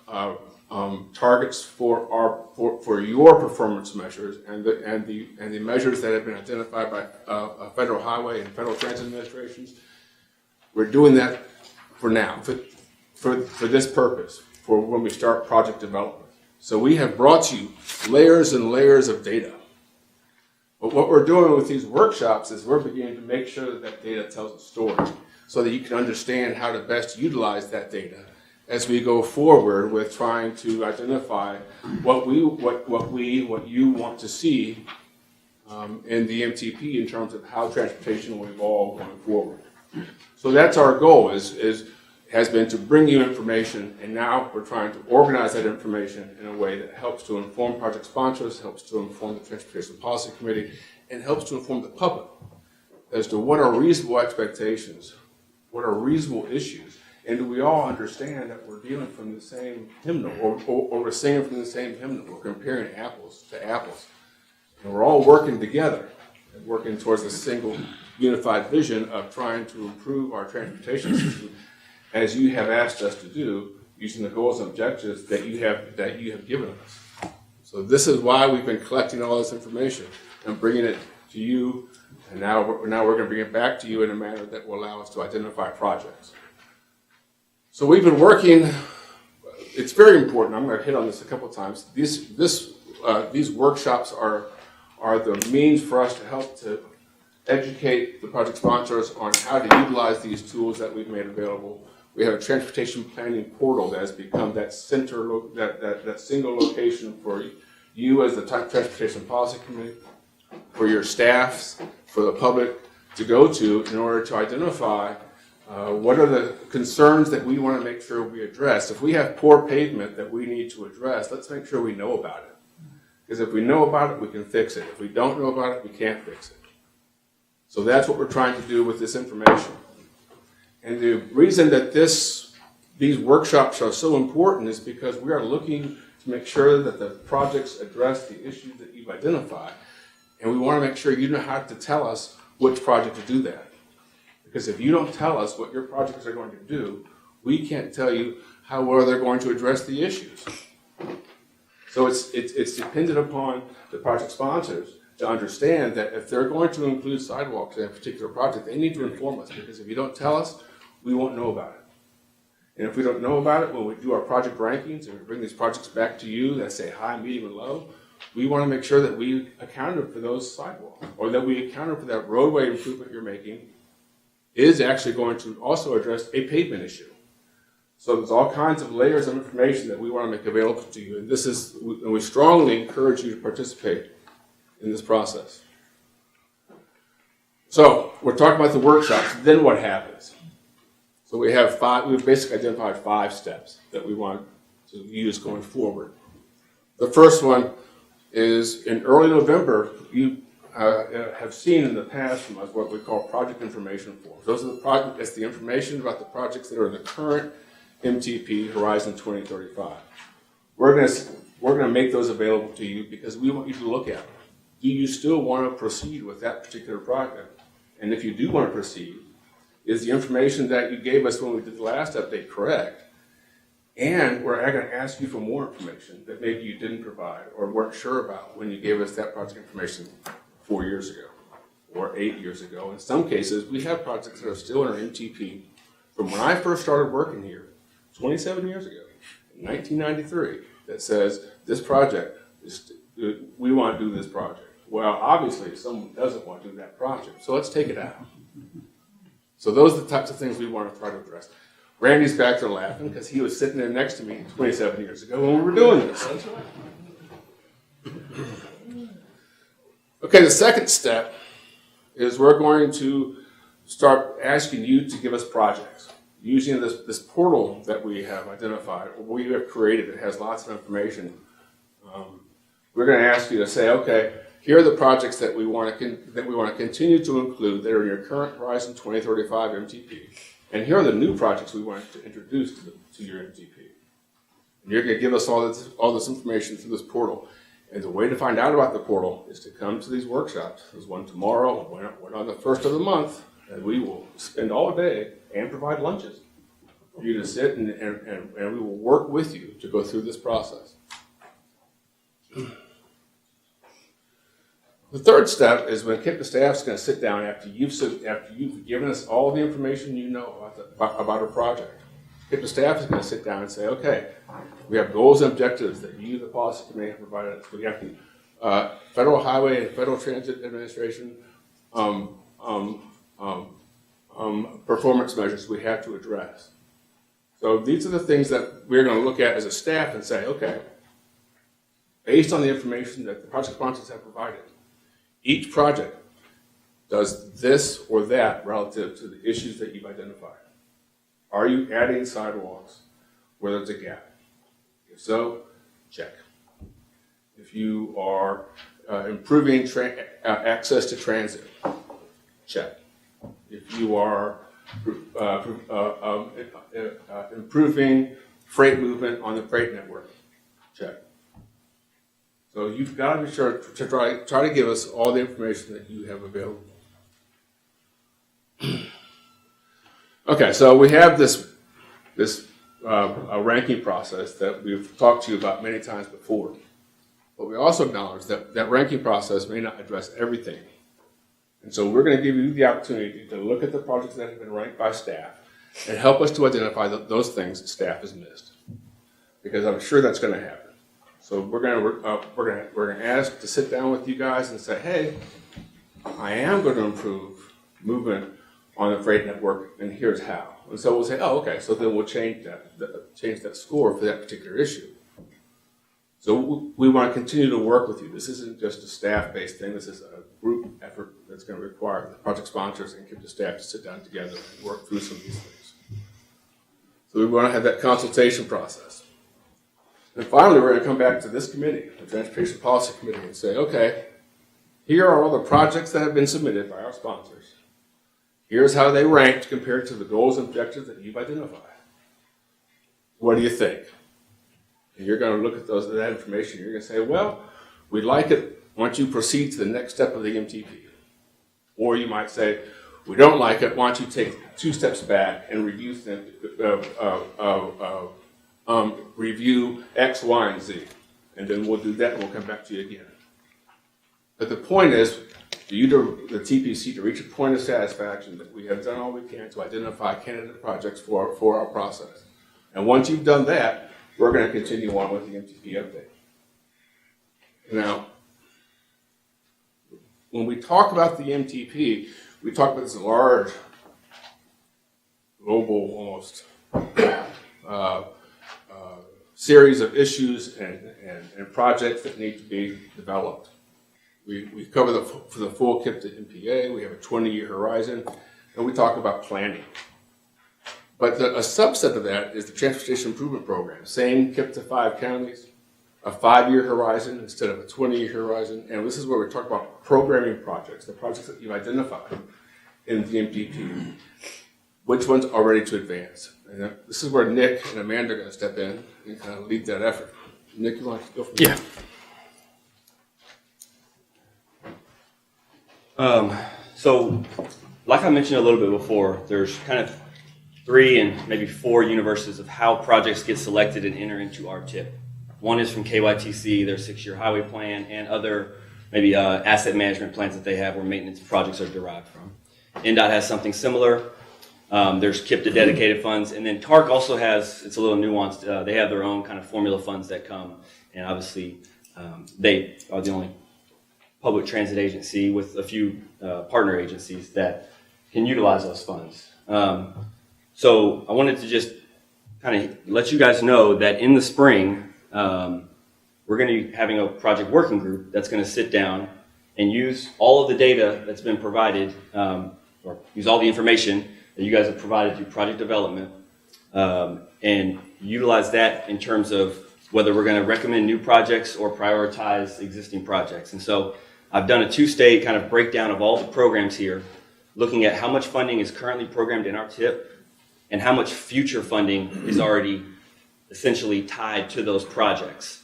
targets for your performance measures and the measures that have been identified by Federal Highway and Federal Transit Administrations, we're doing that for now, for this purpose, for when we start project development. So we have brought you layers and layers of data But what we're doing with these workshops is we're beginning to make sure that that data tells a story so that you can understand how to best utilize that data as we go forward with trying to identify what you want to see in the MTP in terms of how transportation will evolve going forward. So that's our goal has been to bring you information, and now we're trying to organize that information in a way that helps to inform project sponsors, helps to inform the Transportation Policy Committee, and helps to inform the public as to what are reasonable expectations, what are reasonable issues, and do we all understand that we're dealing from the same hymnal, or we're singing from the same hymnal, we're comparing apples to apples. And we're all working together and working towards a single unified vision of trying to improve our transportation system as you have asked us to do, using the goals and objectives that you have given us. So this is why we've been collecting all this information and bringing it to you, and now we're going to bring it back to you in a manner that will allow us to identify projects. So we've been working. It's very important. I'm going to hit on this a couple of times. These workshops are the means for us to help to educate the project sponsors on how to utilize these tools that we've made available. We have a transportation planning portal that has become that that single location for you as the Transportation Policy Committee, for your staffs, for the public to go to in order to identify what are the concerns that we want to make sure we address. If we have poor pavement that we need to address, let's make sure we know about it. Because if we know about it, we can fix it. If we don't know about it, we can't fix it. So that's what we're trying to do with this information. And the reason that these workshops are so important is because we are looking to make sure that the projects address the issues that you've identified. And we want to make sure you know how to tell us which project to do that. Because if you don't tell us what your projects are going to do, we can't tell you how well they're going to address the issues. So it's dependent upon the project sponsors to understand that if they're going to include sidewalks in a particular project, they need to inform us, because if you don't tell us, we won't know about it. And if we don't know about it, when we do our project rankings and we bring these projects back to you that say high, medium, and low, we want to make sure that we accounted for those sidewalks, or that we accounted for that roadway improvement you're making is actually going to also address a pavement issue. So there's all kinds of layers of information that we want to make available to you, and we strongly encourage you to participate in this process. So we're talking about the workshops. Then what happens? So we've basically identified 5 steps that we want to use going forward. The first one is in early November, you have seen in the past from us what we call project information forms. Those are it's the information about the projects that are in the current MTP Horizon 2035. We're going to make those available to you because we want you to look at them. Do you still want to proceed with that particular project? And if you do want to proceed, is the information that you gave us when we did the last update correct? And we're going to ask you for more information that maybe you didn't provide or weren't sure about when you gave us that project information 4 years ago or 8 years ago. In some cases, we have projects that are still in our MTP from when I first started working here 27 years ago, in 1993, that says this project, we want to do this project. Well, obviously, someone doesn't want to do that project, so let's take it out. So those are the types of things we want to try to address. Randy's back there laughing because he was sitting there next to me 27 years ago when we were doing this. Okay, the second step is we're going to start asking you to give us projects using this portal that we have identified, or we have created. It has lots of information. We're going to ask you to say, okay, here are the projects that we want to continue to include that are in your current Horizon 2035 MTP, and here are the new projects we want to introduce to your MTP. And you're going to give us all this information through this portal. And the way to find out about the portal is to come to these workshops. There's one tomorrow, one on the 1st of the month, and we will spend all day and provide lunches for you to sit and we will work with you to go through this process. The third step is when KIPTA staff is going to sit down after you've given us all the information you know about a project. KIPTA staff is going to sit down and say, okay, we have goals and objectives that you, the policy committee, have provided us. We have Federal Highway and Federal Transit Administration performance measures we have to address. So these are the things that we're going to look at as a staff and say, okay, based on the information that the project sponsors have provided, each project does this or that relative to the issues that you've identified. Are you adding sidewalks where there's a gap? If so, check. If you are improving access to transit, check. If you are improving freight movement on the freight network, check. So you've got to be sure to try to give us all the information that you have available. Okay, so we have this ranking process that we've talked to you about many times before. But we also acknowledge that that ranking process may not address everything. And so we're going to give you the opportunity to look at the projects that have been ranked by staff and help us to identify those things that staff has missed. Because I'm sure that's going to happen. So we're going to ask to sit down with you guys and say, hey, I am going to improve movement on the freight network, and here's how. And so we'll say, oh, okay, so then we'll change that score for that particular issue. So we want to continue to work with you. This isn't just a staff-based thing. This is a group effort that's going to require the project sponsors and the staff to sit down together and work through some of these things. So we want to have that consultation process. And finally, we're going to come back to this committee, the Transportation Policy Committee, and say, okay, here are all the projects that have been submitted by our sponsors. Here's how they ranked compared to the goals and objectives that you've identified. What do you think? And you're going to look at that information. You're going to say, well, we like it once you proceed to the next step of the MTP. Or you might say, we don't like it once you take 2 steps back and review review X, Y, and Z. And then we'll do that and we'll come back to you again. But the point is, for you the TPC to reach a point of satisfaction that we have done all we can to identify candidate projects for our process. And once you've done that, we're going to continue on with the MTP update. Now, when we talk about the MTP, we talk about this large, global almost, series of issues and projects that need to be developed. We cover for the full KIPTA MPA, we have a 20-year horizon, and we talk about planning. But a subset of that is the Transportation Improvement Program. Same KIPTA 5 counties, a 5-year horizon instead of a 20-year horizon. And this is where we talk about programming projects, the projects that you've identified in the MPP. Which ones are ready to advance? And this is where Nick and Amanda are going to step in and kind of lead that effort. Nick, you want to go from there? So, like I mentioned a little bit before, there's kind of 3 and maybe 4 universes of how projects get selected and enter into our TIP. One is from KYTC, their 6-year highway plan, and other maybe asset management plans that they have where maintenance projects are derived from. NDOT has something similar. There's KIPTA dedicated funds, and then TARC also has, it's a little nuanced, they have their own kind of formula funds that come, and obviously they are the only public transit agency with a few partner agencies that can utilize those funds. So I wanted to just kind of let you guys know that in the spring, we're going to be having a project working group that's going to sit down and use all of the data that's been provided, or use all the information that you guys have provided through project development, and utilize that in terms of whether we're going to recommend new projects or prioritize existing projects. And so I've done a 2-stage kind of breakdown of all the programs here, looking at how much funding is currently programmed in our TIP and how much future funding is already essentially tied to those projects.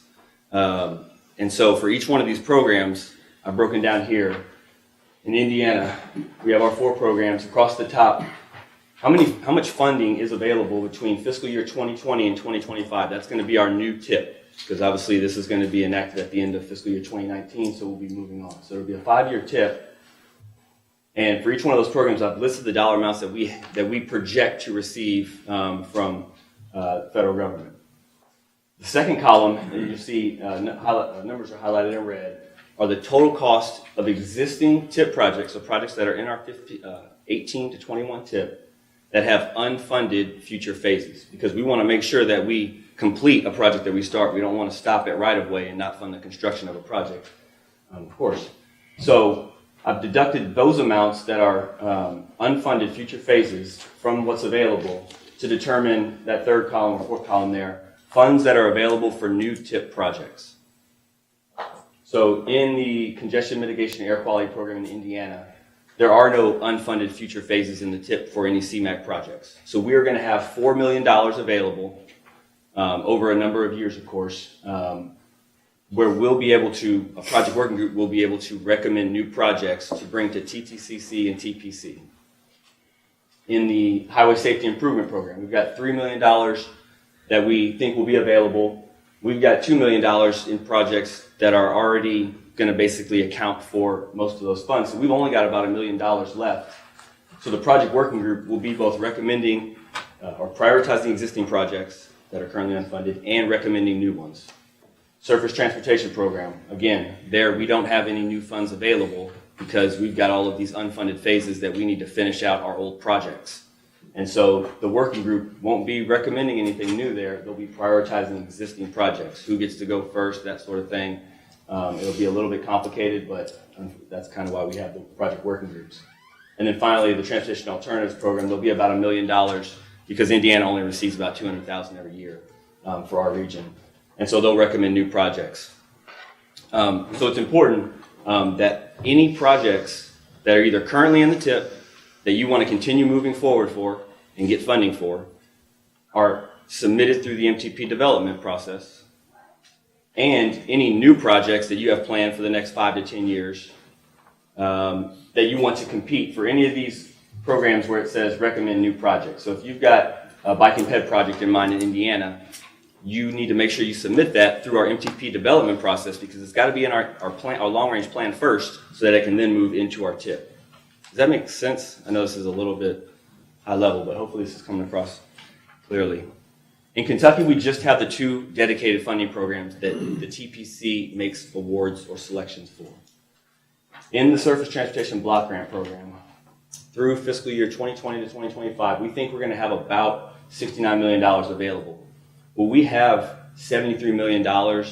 And so for each one of these programs, I've broken down here. In Indiana, we have our 4 programs. Across the top, how much funding is available between fiscal year 2020 and 2025? That's going to be our new TIP, because obviously this is going to be enacted at the end of fiscal year 2019, so we'll be moving on. So it'll be a 5-year TIP. And for each one of those programs, I've listed the dollar amounts that we project to receive from the federal government. The second column, and you see numbers are highlighted in red, are the total cost of existing TIP projects, so projects that are in our 18 to 21 TIP that have unfunded future phases, because we want to make sure that we complete a project that we start. We don't want to stop at right of way and not fund the construction of a project, of course. So I've deducted those amounts that are unfunded future phases from what's available to determine that third column or fourth column there, funds that are available for new TIP projects. So in the Congestion Mitigation Air Quality Program in Indiana, there are no unfunded future phases in the TIP for any CMAQ projects. So we are going to have $4 million available over a number of years, of course, where we'll be able to, a project working group will be able to recommend new projects to bring to TTCC and TPC. In the Highway Safety Improvement Program, we've got $3 million that we think will be available. We've got $2 million in projects that are already going to basically account for most of those funds. So we've only got about $1 million left. So the project working group will be both recommending or prioritizing existing projects that are currently unfunded and recommending new ones. Surface Transportation Program, again, there we don't have any new funds available because we've got all of these unfunded phases that we need to finish out our old projects. And so the working group won't be recommending anything new there. They'll be prioritizing existing projects. Who gets to go first, that sort of thing. It'll be a little bit complicated, but that's kind of why we have the project working groups. And then finally, the Transportation Alternatives Program, there'll be about $1 million because Indiana only receives about $200,000 every year for our region. And so they'll recommend new projects. So it's important that any projects that are either currently in the TIP that you want to continue moving forward for and get funding for are submitted through the MTP development process, and any new projects that you have planned for the next 5 to 10 years that you want to compete for any of these programs where it says recommend new projects. So if you've got a bike and ped project in mind in Indiana, you need to make sure you submit that through our MTP development process because it's got to be in our long-range plan first so that it can then move into our TIP. Does that make sense? I know this is a little bit high level, but hopefully this is coming across clearly. In Kentucky, we just have the 2 dedicated funding programs that the TPC makes awards or selections for. In the Surface Transportation Block Grant Program, through fiscal year 2020 to 2025, we think we're going to have about $69 million available. Well, we have $73 million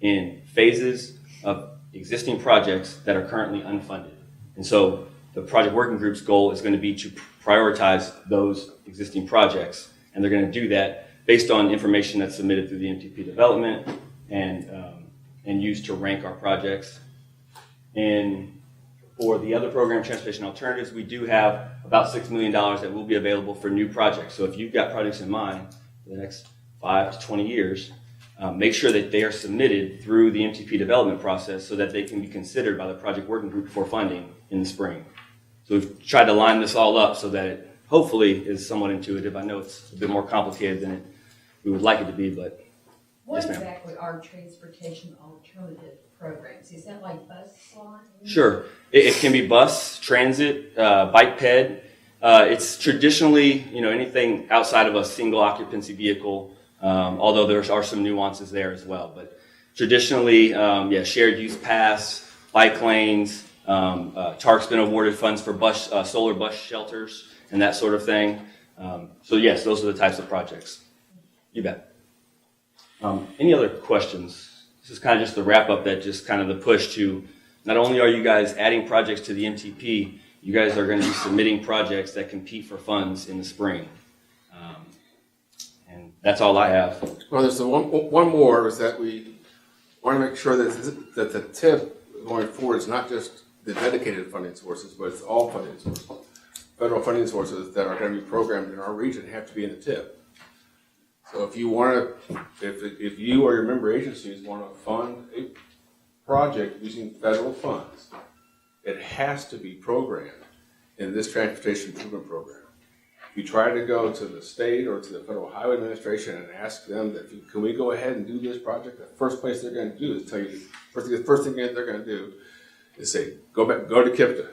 in phases of existing projects that are currently unfunded. And so the project working group's goal is going to be to prioritize those existing projects. And they're going to do that based on information that's submitted through the MTP development and used to rank our projects. And for the other program, Transportation Alternatives, we do have about $6 million that will be available for new projects. So if you've got projects in mind for the next 5 to 20 years, make sure that they are submitted through the MTP development process so that they can be considered by the project working group for funding in the spring. So we've tried to line this all up so that it hopefully is somewhat intuitive. I know it's a bit more complicated than we would like it to be, but what yes, ma'am. exactly are transportation alternative programs? Is that like bus slot? Sure. It can be bus, transit, bike ped. It's traditionally, anything outside of a single occupancy vehicle, although there are some nuances there as well. But traditionally, shared use pass, bike lanes, TARC's been awarded funds for solar bus shelters and that sort of thing. So yes, those are the types of projects. You bet. Any other questions? This is kind of just the wrap up, that just kind of the push to, not only are you guys adding projects to the MTP, you guys are going to be submitting projects that compete for funds in the spring. And that's all I have. Well, there's one more, is that we want to make sure that the TIP going forward is not just the dedicated funding sources, but it's all funding sources. Federal funding sources that are going to be programmed in our region have to be in the TIP. So if you want to, if you or your member agencies want to fund a project using federal funds, it has to be programmed in this transportation improvement program. If you try to go to the state or to the Federal Highway Administration and ask them that, can we go ahead and do this project, the first place they're going to do is tell you, the first thing they're going to do is say, go to KIPTA,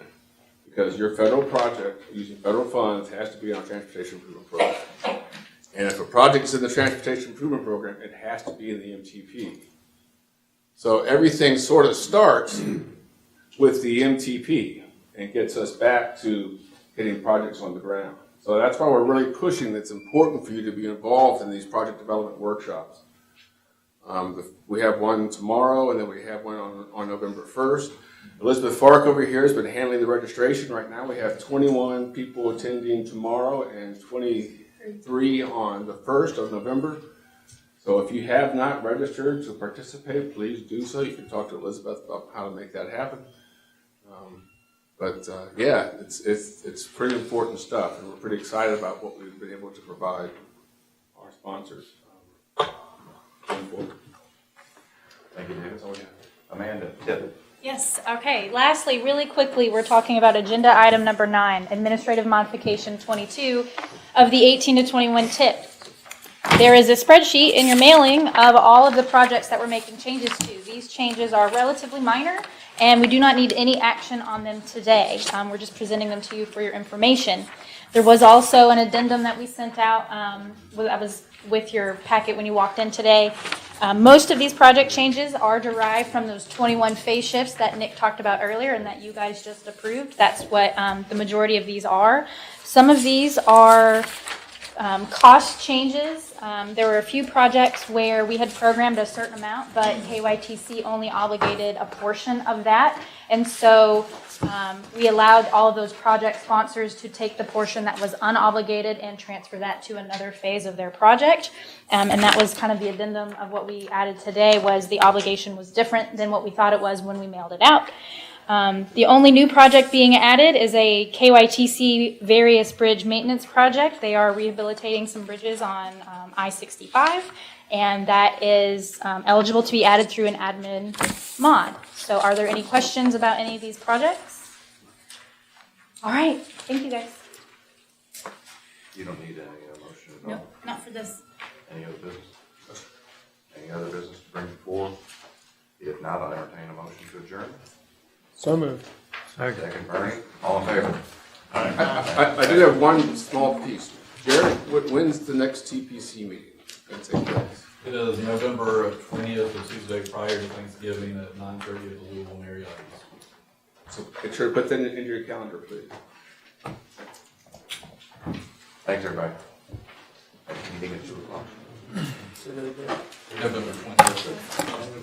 because your federal project using federal funds has to be on a transportation improvement program. And if a project is in the transportation improvement program, it has to be in the MTP. So everything sort of starts with the MTP and gets us back to getting projects on the ground. So that's why we're really pushing that it's important for you to be involved in these project development workshops. We have one tomorrow, and then we have one on November 1st. Elizabeth Fark over here has been handling the registration. Right now we have 21 people attending tomorrow and 23 on the 1st of November. So if you have not registered to participate, please do so. You can talk to Elizabeth about how to make that happen. Yeah, it's pretty important stuff, and we're pretty excited about what we've been able to provide our sponsors. Going forward. Thank you, David. That's all we have. Amanda, Tip. Yes, okay. Lastly, really quickly, we're talking about agenda item number 9, administrative modification 22 of the 18 to 21 tip. There is a spreadsheet in your mailing of all of the projects that we're making changes to. These changes are relatively minor, and we do not need any action on them today. We're just presenting them to you for your information. There was also an addendum that we sent out that was with your packet when you walked in today. Most of these project changes are derived from those 21 phase shifts that Nick talked about earlier and that you guys just approved. That's what the majority of these are. Some of these are cost changes. There were a few projects where we had programmed a certain amount, but KYTC only obligated a portion of that. And so we allowed all of those project sponsors to take the portion that was unobligated and transfer that to another phase of their project. And that was kind of the addendum of what we added today, was the obligation was different than what we thought it was when we mailed it out. The only new project being added is a KYTC various bridge maintenance project. They are rehabilitating some bridges on I-65, and that is eligible to be added through an admin mod. So are there any questions about any of these projects? All right, thank you guys. You don't need any motion at all? No, not for this. Any other business? Any other business to bring forward? If not, I'll entertain a motion to adjourn. So moved. Second, Bernie. All in favor? I do have one small piece. Jared, when's the next TPC meeting going to take place? It is November 20th, or Tuesday prior to Thanksgiving at 9:30 at the Louisville Marriott. So make sure to put that into your calendar, please. Thanks, everybody. Meeting at 2:00. November 20th.